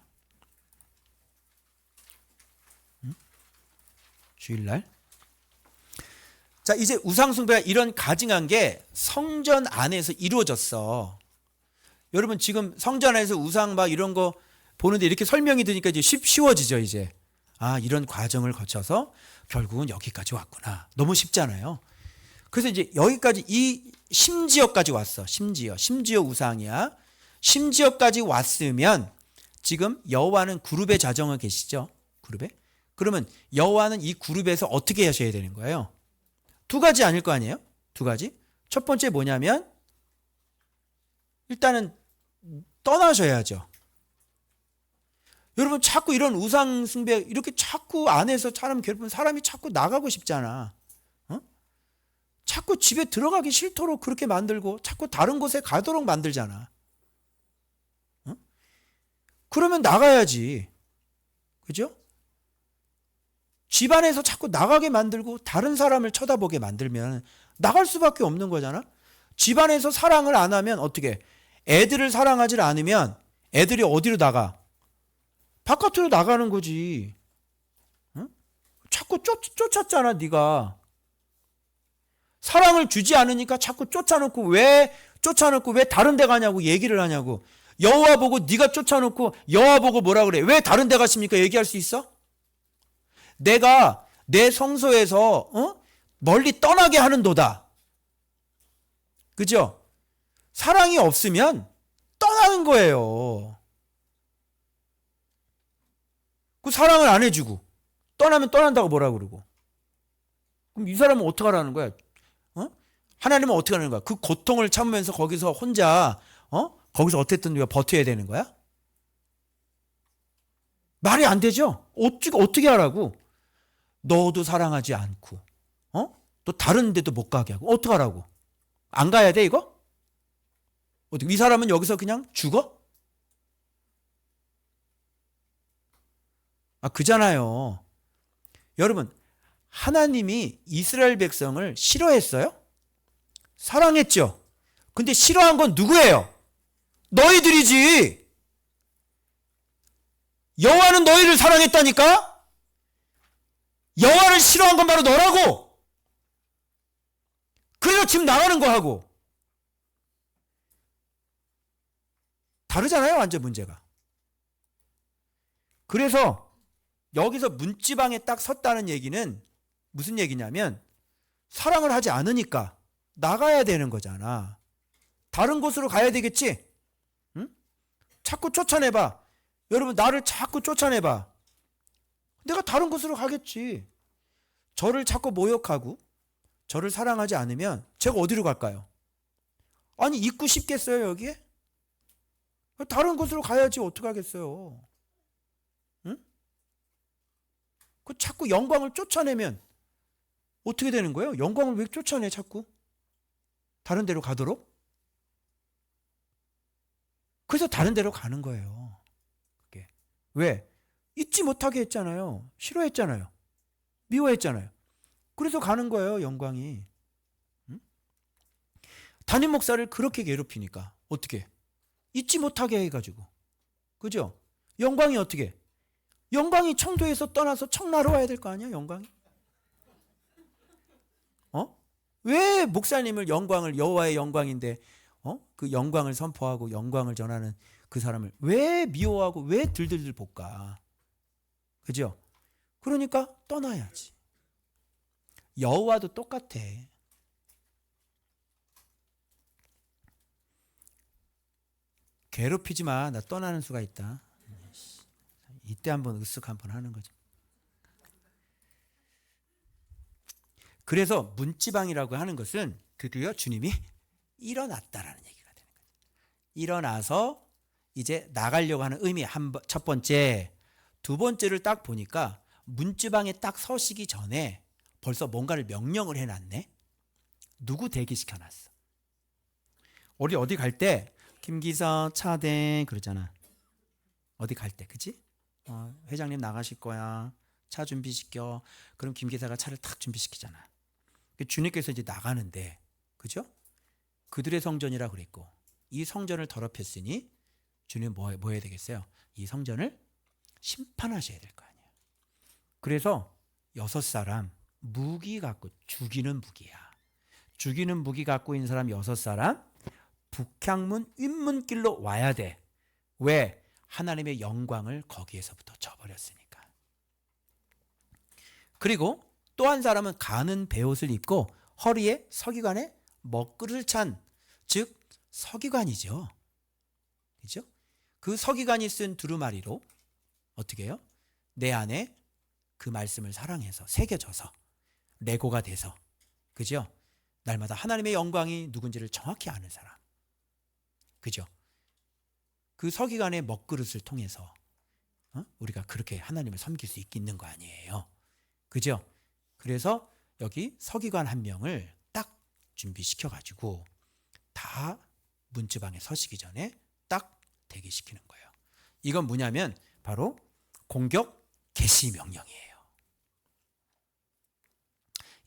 주일날. 자, 이제 우상숭배가 이런 가증한 게 성전 안에서 이루어졌어. 여러분 지금 성전 안에서 우상 막 이런 거 보는데 이렇게 설명이 되니까 이제 쉬워지죠, 이제. 이런 과정을 거쳐서 결국은 여기까지 왔구나. 너무 쉽잖아요. 그래서 이제 여기까지 이 심지어까지 왔어. 심지어 우상이야. 심지어까지 왔으면 지금 여호와는 그룹에 자정을 계시죠. 그룹에. 그러면 여호와는 이 그룹에서 어떻게 하셔야 되는 거예요? 두 가지 아닐 거 아니에요? 두 가지. 첫 번째 뭐냐면 일단은 떠나셔야죠. 여러분 자꾸 이런 우상 숭배 이렇게 자꾸 안에서 사람 괴롭히면 사람이 자꾸 나가고 싶잖아. 자꾸 집에 들어가기 싫도록 그렇게 만들고 자꾸 다른 곳에 가도록 만들잖아. 그러면 나가야지. 그죠? 집안에서 자꾸 나가게 만들고 다른 사람을 쳐다보게 만들면 나갈 수밖에 없는 거잖아. 집안에서 사랑을 안 하면 어떻게? 애들을 사랑하지 않으면 애들이 어디로 나가? 바깥으로 나가는 거지. 응? 자꾸 쫓았잖아, 네가. 사랑을 주지 않으니까 자꾸 쫓아놓고 왜 다른 데 가냐고 얘기를 하냐고. 여호와 보고 네가 쫓아놓고 여호와 보고 뭐라 그래? 왜 다른 데 가십니까? 얘기할 수 있어? 내가 내 성소에서 멀리 떠나게 하는도다. 그죠? 사랑이 없으면 떠나는 거예요. 그 사랑을 안 해주고 떠나면 떠난다고 뭐라 그러고. 그럼 이 사람은 어떻게 하라는 거야? 하나님은 어떻게 하는 거야? 그 고통을 참으면서 거기서 혼자 거기서 어쨌든 우리가 버텨야 되는 거야? 말이 안 되죠? 어떻게 하라고? 너도 사랑하지 않고 또 다른 데도 못 가게 하고 어떻게 하라고? 안 가야 돼 이거? 어떻게 이 사람은 여기서 그냥 죽어? 그잖아요. 여러분, 하나님이 이스라엘 백성을 싫어했어요? 사랑했죠. 근데 싫어한 건 누구예요? 너희들이지. 여호와는 너희를 사랑했다니까? 여호와를 싫어한 건 바로 너라고. 그래서 지금 나가는 거 하고. 다르잖아요, 완전 문제가. 그래서 여기서 문지방에 딱 섰다는 얘기는 무슨 얘기냐면 사랑을 하지 않으니까 나가야 되는 거잖아. 다른 곳으로 가야 되겠지? 응? 자꾸 쫓아내봐. 여러분, 나를 자꾸 쫓아내봐. 내가 다른 곳으로 가겠지. 저를 자꾸 모욕하고 저를 사랑하지 않으면 제가 어디로 갈까요? 아니, 있고 싶겠어요, 여기에? 다른 곳으로 가야지 어떻게 하겠어요? 응? 그 자꾸 영광을 쫓아내면 어떻게 되는 거예요? 영광을 왜 쫓아내 자꾸? 다른 데로 가도록? 그래서 다른 데로 가는 거예요. 그게. 왜? 잊지 못하게 했잖아요. 싫어했잖아요. 미워했잖아요. 그래서 가는 거예요, 영광이. 응? 담임 목사를 그렇게 괴롭히니까 어떻게? 잊지 못하게 해가지고. 그죠? 영광이 어떻게? 영광이 청도에서 떠나서 청라로 와야 될 거 아니야, 영광이? 왜 목사님을 영광을, 여호와의 영광인데 그 영광을 선포하고 영광을 전하는 그 사람을 왜 미워하고 왜 들들들 볶아? 그죠? 그러니까 떠나야지. 여호와도 똑같아. 괴롭히지 마. 나 떠나는 수가 있다. 이때 한번 으쓱 한번 하는 거지. 그래서 문지방이라고 하는 것은 드디어 주님이 일어났다라는 얘기가 되는 거죠. 일어나서 이제 나가려고 하는 의미 첫 번째, 두 번째를 딱 보니까 문지방에 딱 서시기 전에 벌써 뭔가를 명령을 해놨네. 누구 대기시켜놨어. 우리 어디 갈 때 김기사 차대 그러잖아. 어디 갈 때, 그치? 회장님 나가실 거야. 차 준비시켜. 그럼 김기사가 차를 탁 준비시키잖아. 주님께서 이제 나가는데, 그죠? 그들의 성전이라 그랬고, 이 성전을 더럽혔으니 주님 뭐 해야 되겠어요? 이 성전을 심판하셔야 될 거 아니에요. 그래서 6사람 무기 갖고, 죽이는 무기야. 죽이는 무기 갖고 있는 사람 6사람 북향문 윗문길로 와야 돼. 왜? 하나님의 영광을 거기에서부터 저버렸으니까. 그리고 또 한 사람은 가는 베옷을 입고 허리에 서기관의 먹그릇을 찬, 즉 서기관이죠. 그죠? 그 서기관이 쓴 두루마리로 어떻게 해요? 내 안에 그 말씀을 사랑해서 새겨져서 레고가 돼서, 그죠? 날마다 하나님의 영광이 누군지를 정확히 아는 사람. 그죠? 그 서기관의 먹그릇을 통해서 우리가 그렇게 하나님을 섬길 수 있는 거 아니에요. 그죠? 그래서 여기 서기관 한 명을 딱 준비시켜가지고 다 문지방에 서시기 전에 딱 대기시키는 거예요. 이건 뭐냐면 바로 공격 개시 명령이에요.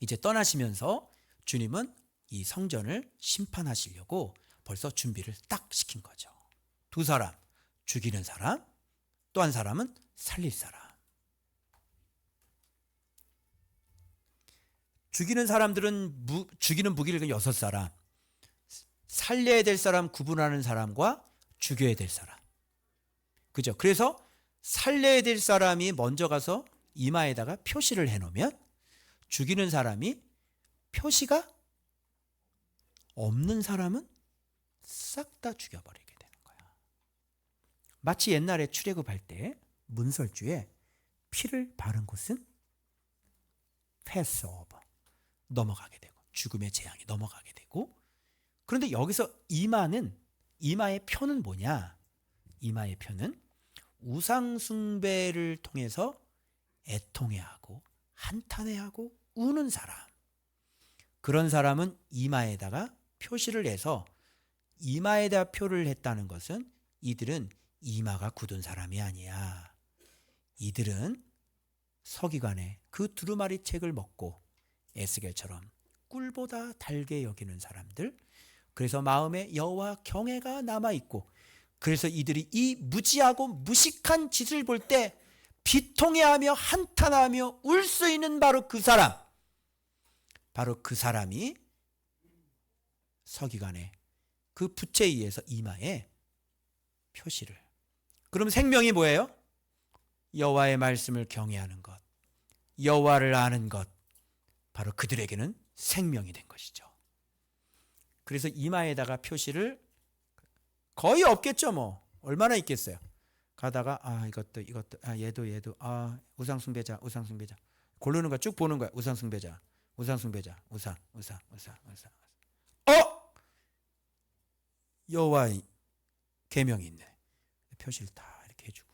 이제 떠나시면서 주님은 이 성전을 심판하시려고 벌써 준비를 딱 시킨 거죠. 두 사람, 죽이는 사람, 또 한 사람은 살릴 사람. 죽이는 사람들은 죽이는 무기를 6사람, 살려야 될 사람 구분하는 사람과 죽여야 될 사람. 그죠? 그래서 살려야 될 사람이 먼저 가서 이마에다가 표시를 해놓으면 죽이는 사람이 표시가 없는 사람은 싹 다 죽여버리게 되는 거야. 마치 옛날에 출애굽할 때 문설주에 피를 바른 곳은 패스오버, 넘어가게 되고 죽음의 재앙이 넘어가게 되고, 그런데 여기서 이마의 표는 뭐냐? 이마의 표는 우상 숭배를 통해서 애통해하고 한탄해하고 우는 사람, 그런 사람은 이마에다가 표시를 해서, 이마에다 표를 했다는 것은 이들은 이마가 굳은 사람이 아니야. 이들은 서기관의 그 두루마리 책을 먹고 에스겔처럼 꿀보다 달게 여기는 사람들, 그래서 마음에 여호와 경외가 남아있고, 그래서 이들이 이 무지하고 무식한 짓을 볼 때 비통해하며 한탄하며 울 수 있는 바로 그 사람, 바로 그 사람이 서기관의 그 붓에 의해서 이마에 표시를. 그럼 생명이 뭐예요? 여호와의 말씀을 경외하는 것, 여호와를 아는 것, 바로 그들에게는 생명이 된 것이죠. 그래서 이마에다가 표시를 거의 없겠죠. 뭐 얼마나 있겠어요. 가다가 이것도 얘도 우상 숭배자 고르는 거 쭉 보는 거야. 우상 숭배자 우상. 여호와의 계명이 있네. 표시를 다 이렇게 해주고,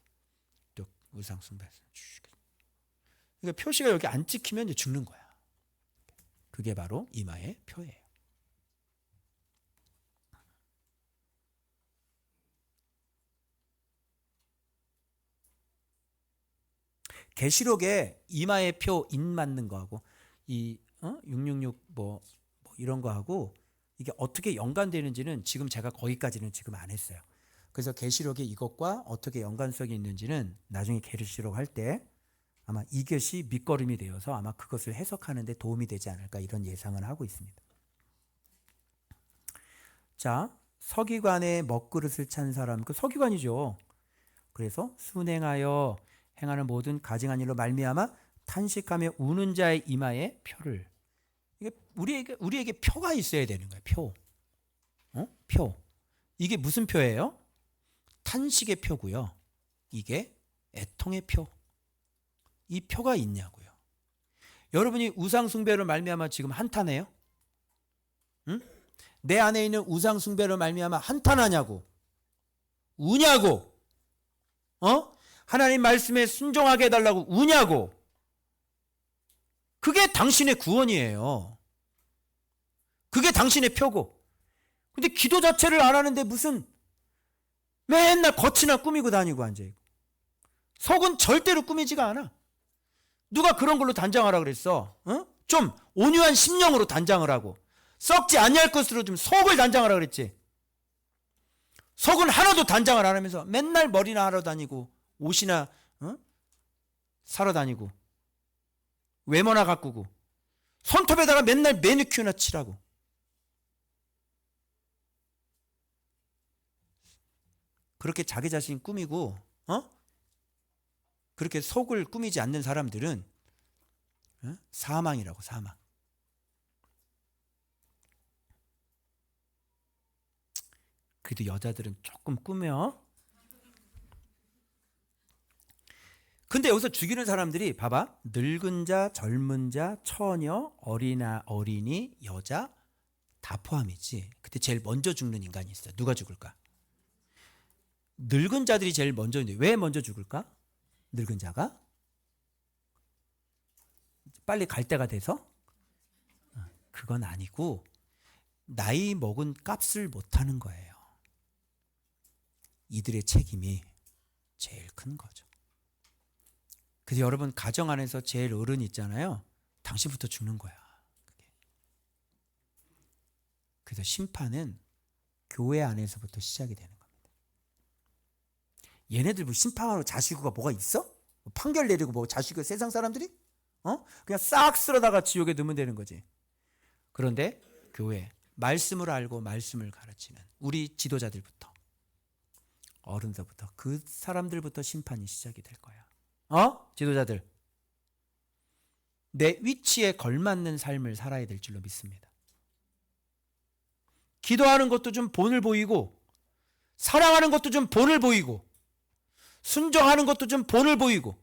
또 우상 숭배자. 그러니까 표시가 여기 안 찍히면 이제 죽는 거야. 그게 바로 이마의 표예요. 계시록에 이마의 표 인 맞는 거하고 이 666 뭐 이런 거하고 이게 어떻게 연관되는지는 지금 제가 거기까지는 지금 안 했어요. 그래서 계시록에 이것과 어떻게 연관성이 있는지는 나중에 계시록 할 때 아마 이것이 밑거름이 되어서 아마 그것을 해석하는 데 도움이 되지 않을까, 이런 예상을 하고 있습니다. 자, 서기관의 먹그릇을 찬 사람, 그 서기관이죠. 그래서 순행하여 행하는 모든 가증한 일로 말미암아 탄식하며 우는 자의 이마에 표를. 이게 우리에게 표가 있어야 되는 거예요. 표. 표. 이게 무슨 표예요? 탄식의 표고요. 이게 애통의 표. 이 표가 있냐고요. 여러분이 우상 숭배로 말미암아 지금 한탄해요? 응? 내 안에 있는 우상 숭배로 말미암아 한탄하냐고. 우냐고. 하나님 말씀에 순종하게 해달라고 우냐고. 그게 당신의 구원이에요. 그게 당신의 표고. 근데 기도 자체를 안 하는데 무슨 맨날 겉이나 꾸미고 다니고 앉아있고. 속은 절대로 꾸미지가 않아. 누가 그런 걸로 단장하라 그랬어? 좀 온유한 심령으로 단장을 하고, 썩지 아니할 것으로 좀 속을 단장하라 그랬지. 속은 하나도 단장을 안 하면서 맨날 머리나 하러 다니고 옷이나 사러 다니고 외모나 가꾸고 손톱에다가 맨날 매니큐어나 칠하고. 그렇게 자기 자신 꾸미고 그렇게 속을 꾸미지 않는 사람들은 사망이라고, 사망. 그래도 여자들은 조금 꾸며. 근데 여기서 죽이는 사람들이 봐봐. 늙은 자, 젊은 자, 처녀, 어린이, 여자 다 포함이지. 그때 제일 먼저 죽는 인간이 있어요. 누가 죽을까? 늙은 자들이 제일 먼저. 왜 먼저 죽을까? 늙은 자가 빨리 갈 때가 돼서? 그건 아니고 나이 먹은 값을 못하는 거예요. 이들의 책임이 제일 큰 거죠. 그래서 여러분 가정 안에서 제일 어른이 있잖아요. 당신부터 죽는 거야. 그게. 그래서 심판은 교회 안에서부터 시작이 되는 겁니다. 얘네들 뭐 심판하러 자시구가 뭐가 있어? 뭐 판결 내리고 뭐 자시구 세상 사람들이? 그냥 싹 쓸어다가 지옥에 넣으면 되는 거지. 그런데 교회, 말씀을 알고 말씀을 가르치는 우리 지도자들부터, 어른서부터, 그 사람들부터 심판이 시작이 될 거야. 지도자들. 내 위치에 걸맞는 삶을 살아야 될 줄로 믿습니다. 기도하는 것도 좀 본을 보이고, 사랑하는 것도 좀 본을 보이고, 순종하는 것도 좀 본을 보이고,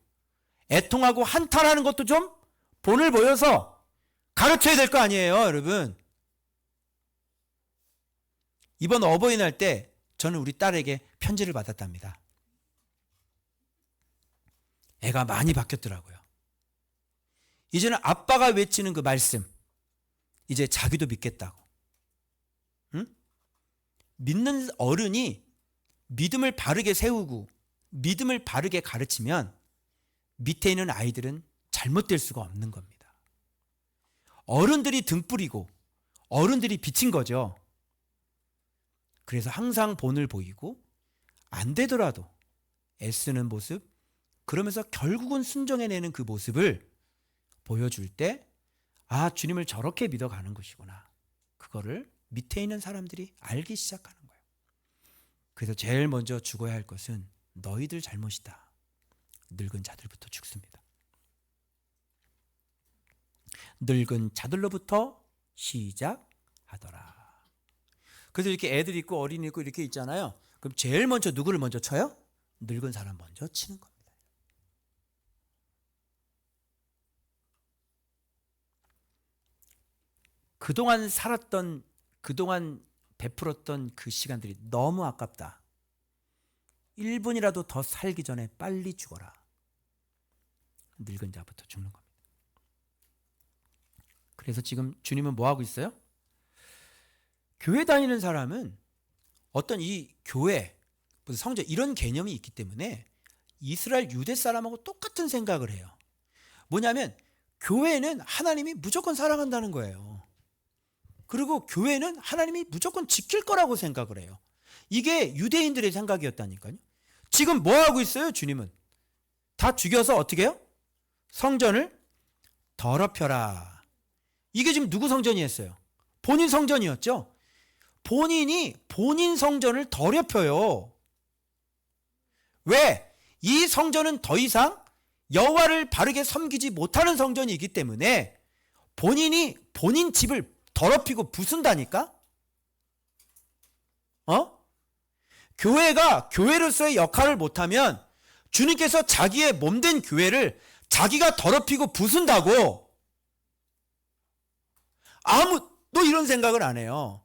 애통하고 한탄하는 것도 좀 본을 보여서 가르쳐야 될 거 아니에요, 여러분. 이번 어버이날 때 저는 우리 딸에게 편지를 받았답니다. 애가 많이 바뀌었더라고요. 이제는 아빠가 외치는 그 말씀, 이제 자기도 믿겠다고. 응? 믿는 어른이 믿음을 바르게 세우고 믿음을 바르게 가르치면 밑에 있는 아이들은 잘못될 수가 없는 겁니다. 어른들이 등불이고 어른들이 비친 거죠. 그래서 항상 본을 보이고 안 되더라도 애쓰는 모습, 그러면서 결국은 순종해내는 그 모습을 보여줄 때, 주님을 저렇게 믿어가는 것이구나. 그거를 밑에 있는 사람들이 알기 시작하는 거예요. 그래서 제일 먼저 죽어야 할 것은 너희들 잘못이다. 늙은 자들부터 죽습니다. 늙은 자들로부터 시작하더라. 그래서 이렇게 애들 있고 어린이 있고 이렇게 있잖아요. 그럼 제일 먼저 누구를 먼저 쳐요? 늙은 사람 먼저 치는 겁니다. 그동안 살았던, 그동안 베풀었던 그 시간들이 너무 아깝다. 1분이라도 더 살기 전에 빨리 죽어라. 늙은 자부터 죽는 겁니다. 그래서 지금 주님은 뭐 하고 있어요? 교회 다니는 사람은 어떤 이 교회, 무슨 성전 이런 개념이 있기 때문에 이스라엘 유대 사람하고 똑같은 생각을 해요. 뭐냐면 교회는 하나님이 무조건 사랑한다는 거예요. 그리고 교회는 하나님이 무조건 지킬 거라고 생각을 해요. 이게 유대인들의 생각이었다니까요. 지금 뭐 하고 있어요? 주님은 다 죽여서 어떻게 해요? 성전을 더럽혀라. 이게 지금 누구 성전이 했어요? 본인 성전이었죠. 본인이 본인 성전을 더럽혀요. 왜? 이 성전은 더 이상 여호와를 바르게 섬기지 못하는 성전이기 때문에 본인이 본인 집을 더럽히고 부순다니까? 교회가 교회로서의 역할을 못하면 주님께서 자기의 몸된 교회를 자기가 더럽히고 부순다고. 아무도 이런 생각을 안 해요.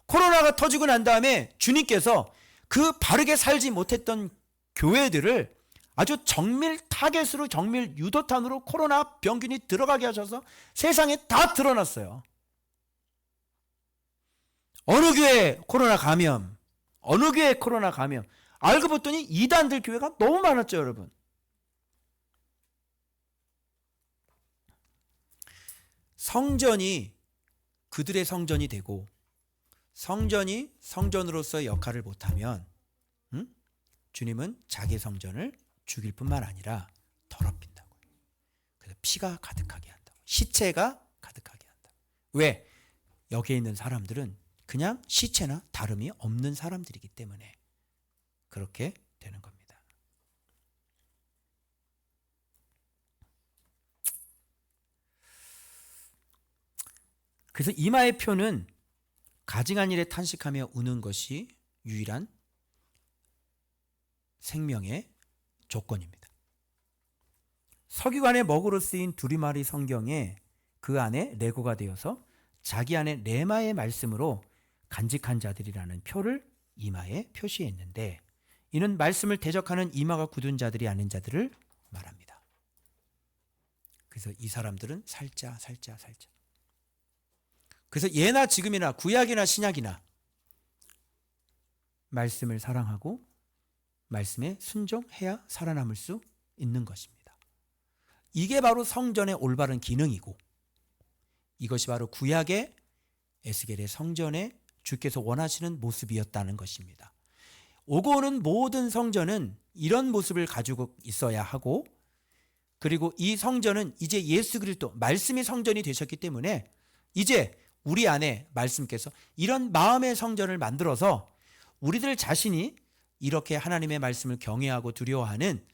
코로나가 터지고 난 다음에 주님께서 그 바르게 살지 못했던 교회들을 아주 정밀 타겟으로, 정밀 유도탄으로 코로나 병균이 들어가게 하셔서 세상에 다 드러났어요. 어느 교회 코로나 감염, 어느 교회 코로나 감염. 알고 봤더니 이단들 교회가 너무 많았죠, 여러분. 성전이 그들의 성전이 되고 성전이 성전으로서의 역할을 못하면 주님은 자기 성전을 죽일 뿐만 아니라 더럽힌다고요. 그래서 피가 가득하게 한다고. 시체가 가득하게 한다. 왜? 여기에 있는 사람들은 그냥 시체나 다름이 없는 사람들이기 때문에 그렇게 되는 겁니다. 그래서 이마의 표는 가증한 일에 탄식하며 우는 것이 유일한 생명의 조건입니다. 서기관의 먹으로 쓰인 두리마리 성경에 그 안에 레고가 되어서 자기 안에 레마의 말씀으로 간직한 자들이라는 표를 이마에 표시했는데, 이는 말씀을 대적하는 이마가 굳은 자들이 아닌 자들을 말합니다. 그래서 이 사람들은 살자. 그래서 예나 지금이나 구약이나 신약이나 말씀을 사랑하고 말씀에 순종해야 살아남을 수 있는 것입니다. 이게 바로 성전의 올바른 기능이고, 이것이 바로 구약의 에스겔의 성전에 주께서 원하시는 모습이었다는 것입니다. 오고 오는 모든 성전은 이런 모습을 가지고 있어야 하고, 그리고 이 성전은 이제 예수 그리스도 말씀이 성전이 되셨기 때문에 이제 우리 안에 말씀께서 이런 마음의 성전을 만들어서 우리들 자신이 이렇게 하나님의 말씀을 경외하고 두려워하는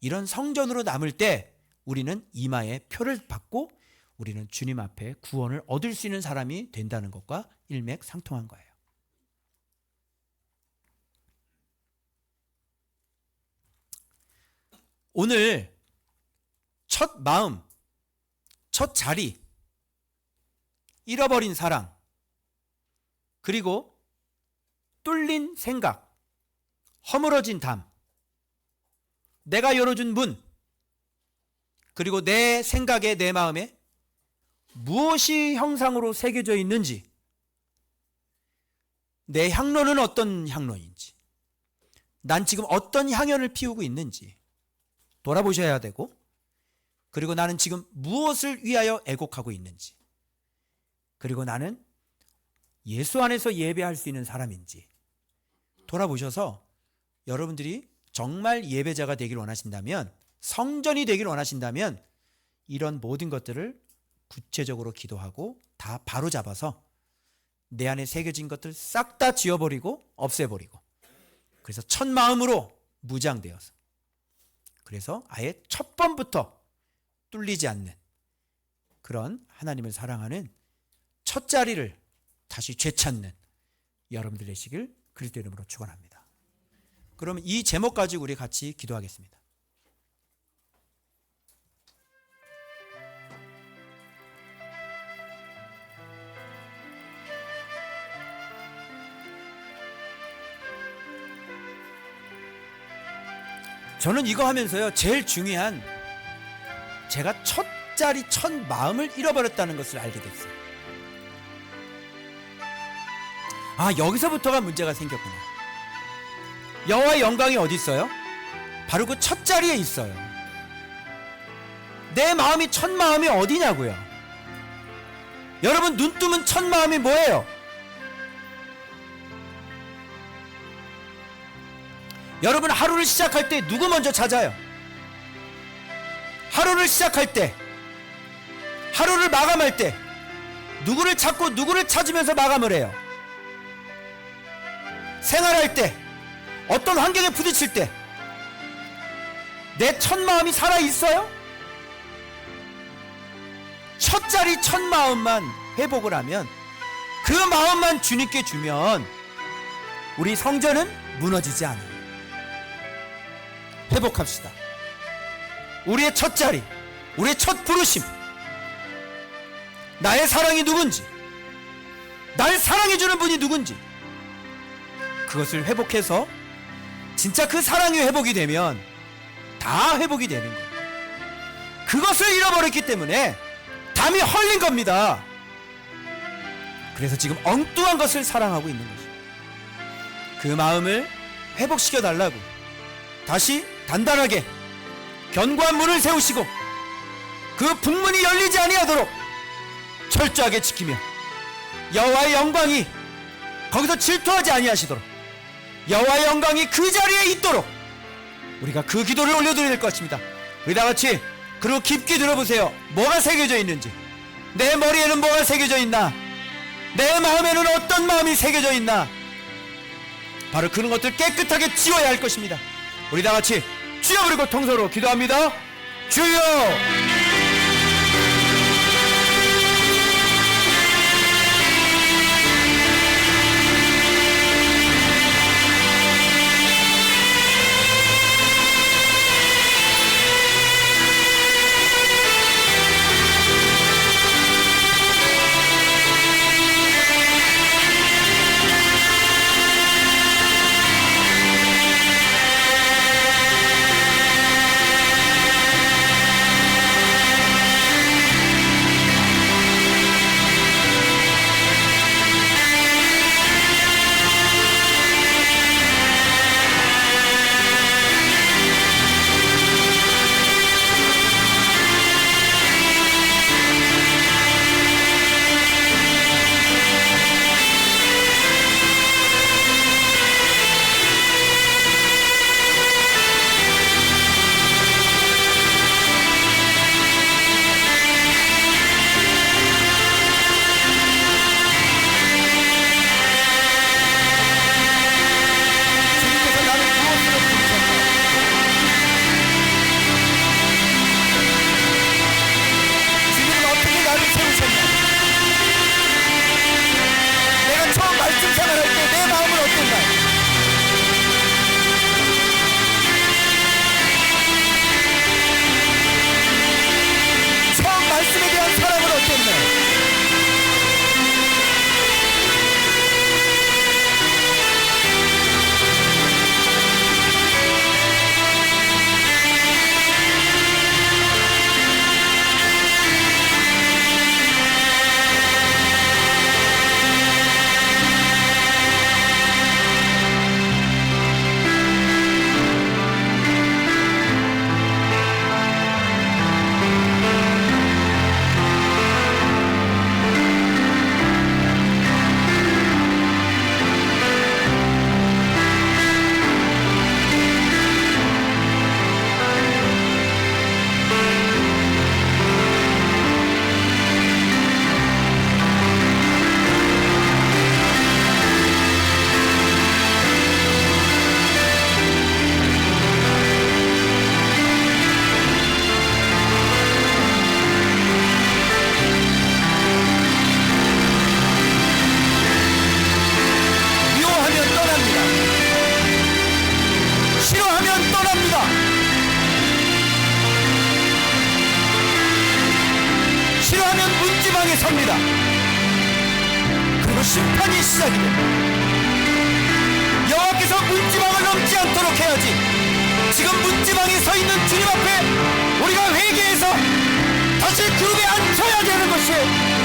이런 성전으로 남을 때 우리는 이마에 표를 받고 우리는 주님 앞에 구원을 얻을 수 있는 사람이 된다는 것과 일맥상통한 거예요. 오늘 첫 마음, 첫 자리, 잃어버린 사랑, 그리고 뚫린 생각, 허물어진 담, 내가 열어준 문, 그리고 내 생각에 내 마음에 무엇이 형상으로 새겨져 있는지, 내 향로는 어떤 향로인지, 난 지금 어떤 향연을 피우고 있는지 돌아보셔야 되고, 그리고 나는 지금 무엇을 위하여 애곡하고 있는지, 그리고 나는 예수 안에서 예배할 수 있는 사람인지 돌아보셔서 여러분들이 정말 예배자가 되길 원하신다면, 성전이 되길 원하신다면 이런 모든 것들을 구체적으로 기도하고 다 바로잡아서 내 안에 새겨진 것들 싹 다 지워버리고 없애버리고, 그래서 첫 마음으로 무장되어서, 그래서 아예 첫 번부터 뚫리지 않는 그런 하나님을 사랑하는 첫 자리를 다시 되찾는 여러분들 되시길 그리스도 이름으로 축원합니다. 그러면 이 제목 가지고 우리 같이 기도하겠습니다. 저는 이거 하면서요, 제일 중요한, 제가 첫 자리, 첫 마음을 잃어버렸다는 것을 알게 됐어요. 아, 여기서부터가 문제가 생겼구나. 여호와의 영광이 어디 있어요? 바로 그 첫 자리에 있어요. 내 마음이 첫 마음이 어디냐고요. 여러분, 눈 뜨면 첫 마음이 뭐예요? 여러분, 하루를 시작할 때 누구 먼저 찾아요? 하루를 시작할 때, 하루를 마감할 때 누구를 찾고 누구를 찾으면서 마감을 해요? 생활할 때, 어떤 환경에 부딪힐 때 내 첫 마음이 살아있어요? 첫 자리 첫 마음만 회복을 하면, 그 마음만 주님께 주면 우리 성전은 무너지지 않아요. 회복합시다. 우리의 첫 자리, 우리의 첫 부르심, 나의 사랑이 누군지, 날 사랑해주는 분이 누군지, 그것을 회복해서 진짜 그 사랑이 회복이 되면 다 회복이 되는 거예요. 그것을 잃어버렸기 때문에 담이 헐린 겁니다. 그래서 지금 엉뚱한 것을 사랑하고 있는 것이죠. 그 마음을 회복시켜 달라고 다시 단단하게 견고한 문을 세우시고 그 북문이 열리지 아니하도록 철저하게 지키며, 여호와의 영광이 거기서 질투하지 아니하시도록 여호와의 영광이 그 자리에 있도록 우리가 그 기도를 올려드려야 될 것입니다. 우리 다같이 그리고 깊게 들어보세요. 뭐가 새겨져 있는지, 내 머리에는 뭐가 새겨져 있나, 내 마음에는 어떤 마음이 새겨져 있나, 바로 그런 것들 깨끗하게 지워야 할 것입니다. 우리 다같이 주여 부르고 통성으로 기도합니다. 주여! 문지방에 섭니다. 그리고 심판이 시작이 됩니다. 여호와께서 문지방을 넘지 않도록 해야지. 지금 문지방에 서 있는 주님 앞에 우리가 회개해서 다시 그룹에 앉혀야 되는 것이에요.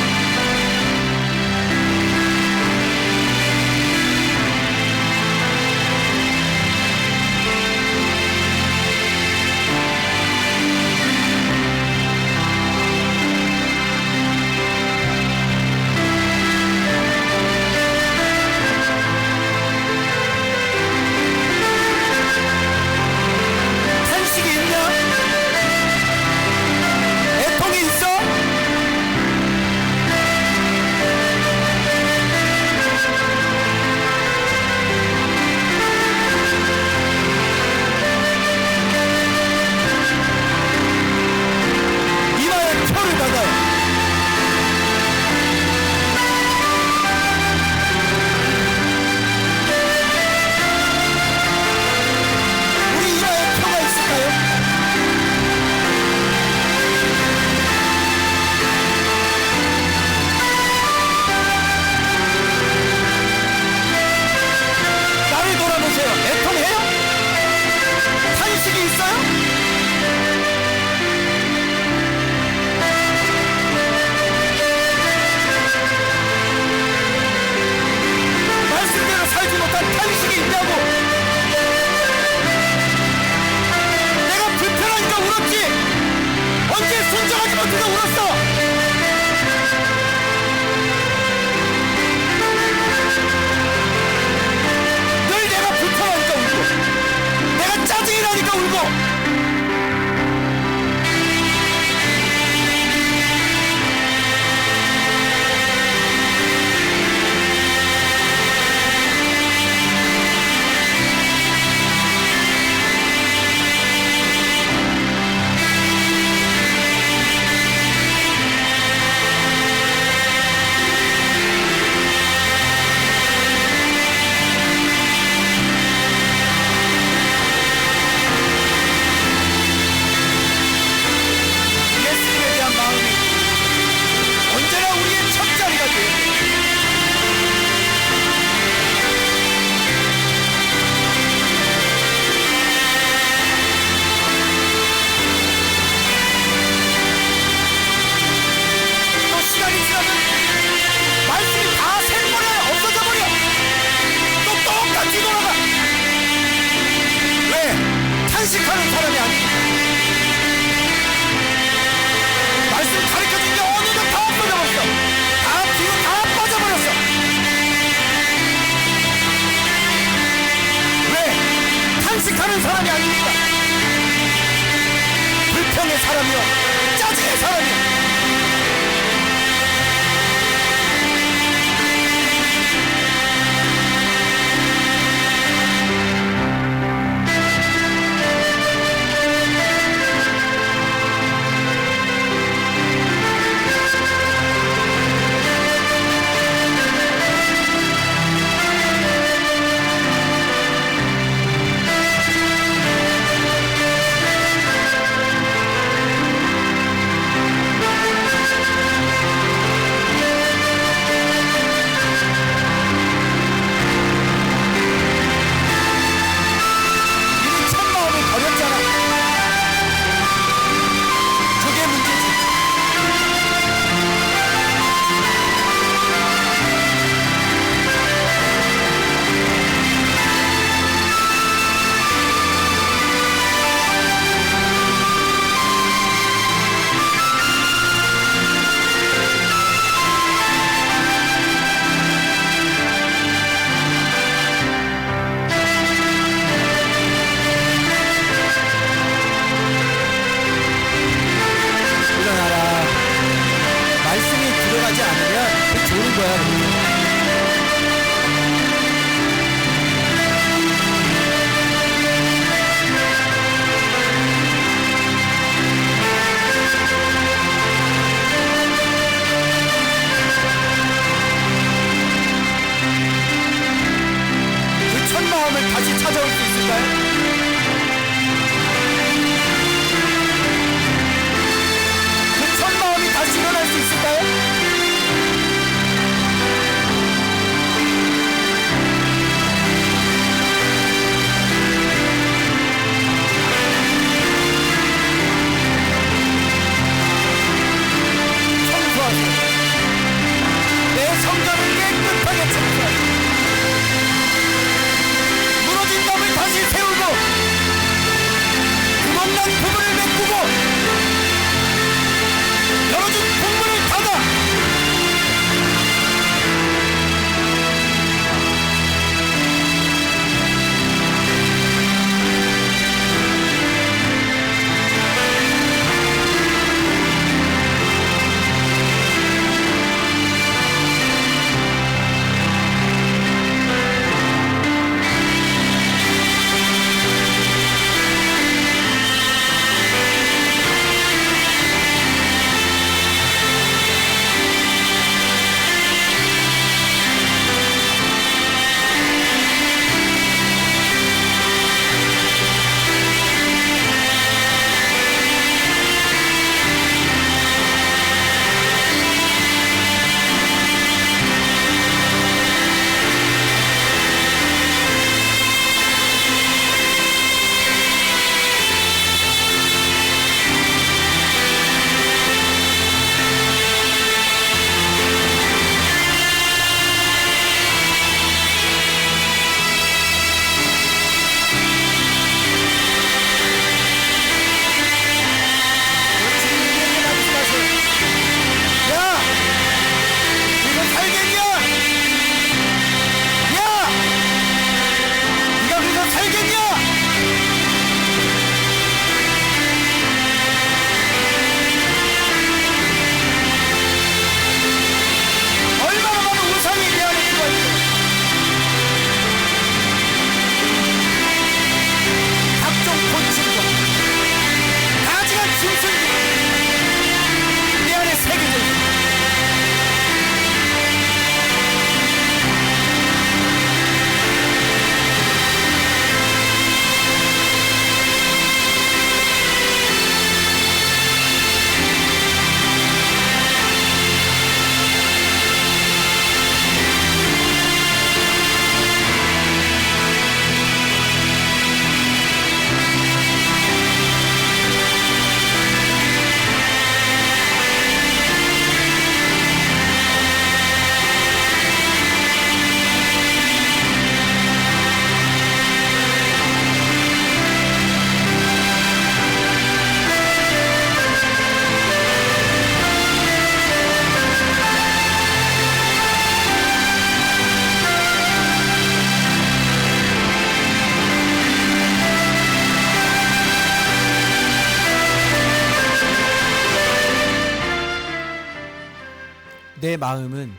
내 마음은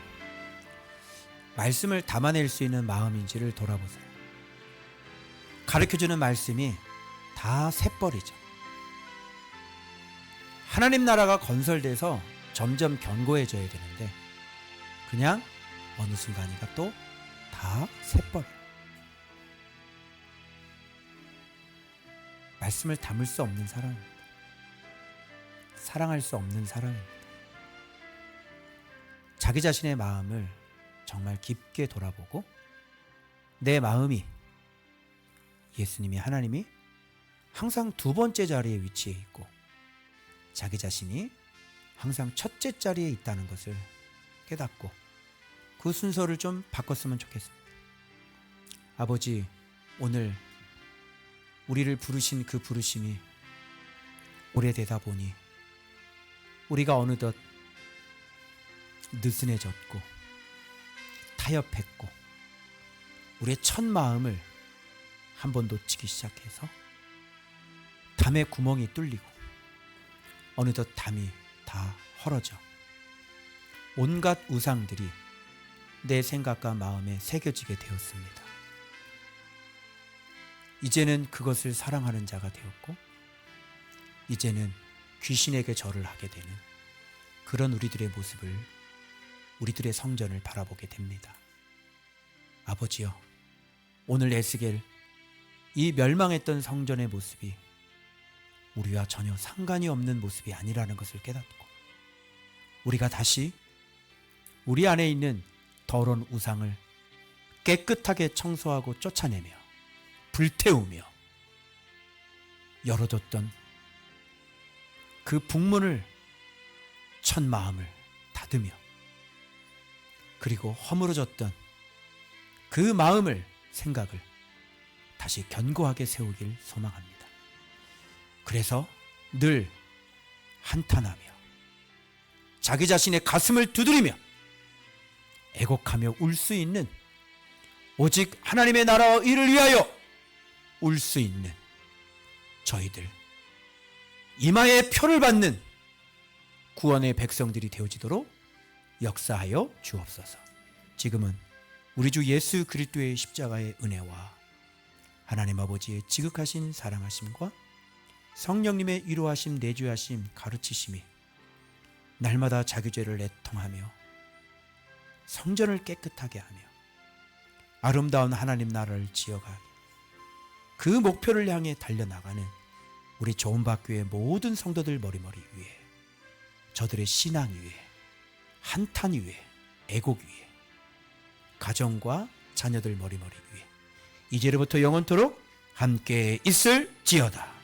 말씀을 담아낼 수 있는 마음인지를 돌아보세요. 가르쳐주는 말씀이 다 새벌이죠. 하나님 나라가 건설돼서 점점 견고해져야 되는데 그냥 어느 순간이가 또 다 새벌. 말씀을 담을 수 없는 사람입니다. 사랑할 수 없는 사람입니다. 자기 자신의 마음을 정말 깊게 돌아보고 내 마음이 예수님이 하나님이 항상 두 번째 자리에 위치해 있고 자기 자신이 항상 첫째 자리에 있다는 것을 깨닫고 그 순서를 좀 바꿨으면 좋겠습니다. 아버지, 오늘 우리를 부르신 그 부르심이 오래되다 보니 우리가 어느덧 느슨해졌고 타협했고 우리의 첫 마음을 한 번 놓치기 시작해서 담에 구멍이 뚫리고 어느덧 담이 다 헐어져 온갖 우상들이 내 생각과 마음에 새겨지게 되었습니다. 이제는 그것을 사랑하는 자가 되었고 이제는 귀신에게 절을 하게 되는 그런 우리들의 모습을 우리들의 성전을 바라보게 됩니다. 아버지여, 오늘 에스겔 이 멸망했던 성전의 모습이 우리와 전혀 상관이 없는 모습이 아니라는 것을 깨닫고 우리가 다시 우리 안에 있는 더러운 우상을 깨끗하게 청소하고 쫓아내며 불태우며 열어뒀던 그 북문을 첫 마음을 닫으며 그리고 허물어졌던 그 마음을 생각을 다시 견고하게 세우길 소망합니다. 그래서 늘 한탄하며 자기 자신의 가슴을 두드리며 애곡하며 울 수 있는 오직 하나님의 나라와 의를 위하여 울 수 있는 저희들 이마에 표를 받는 구원의 백성들이 되어지도록 역사하여 주옵소서. 지금은 우리 주 예수 그리스도의 십자가의 은혜와 하나님 아버지의 지극하신 사랑하심과 성령님의 위로하심, 내주하심, 가르치심이 날마다 자기 죄를 애통하며 성전을 깨끗하게 하며 아름다운 하나님 나라를 지어가기 그 목표를 향해 달려나가는 우리 조은박교회 모든 성도들 머리머리 위에 저들의 신앙 위에 한탄 위에 애곡 위에 가정과 자녀들 머리머리 위에 이제로부터 영원토록 함께 있을지어다.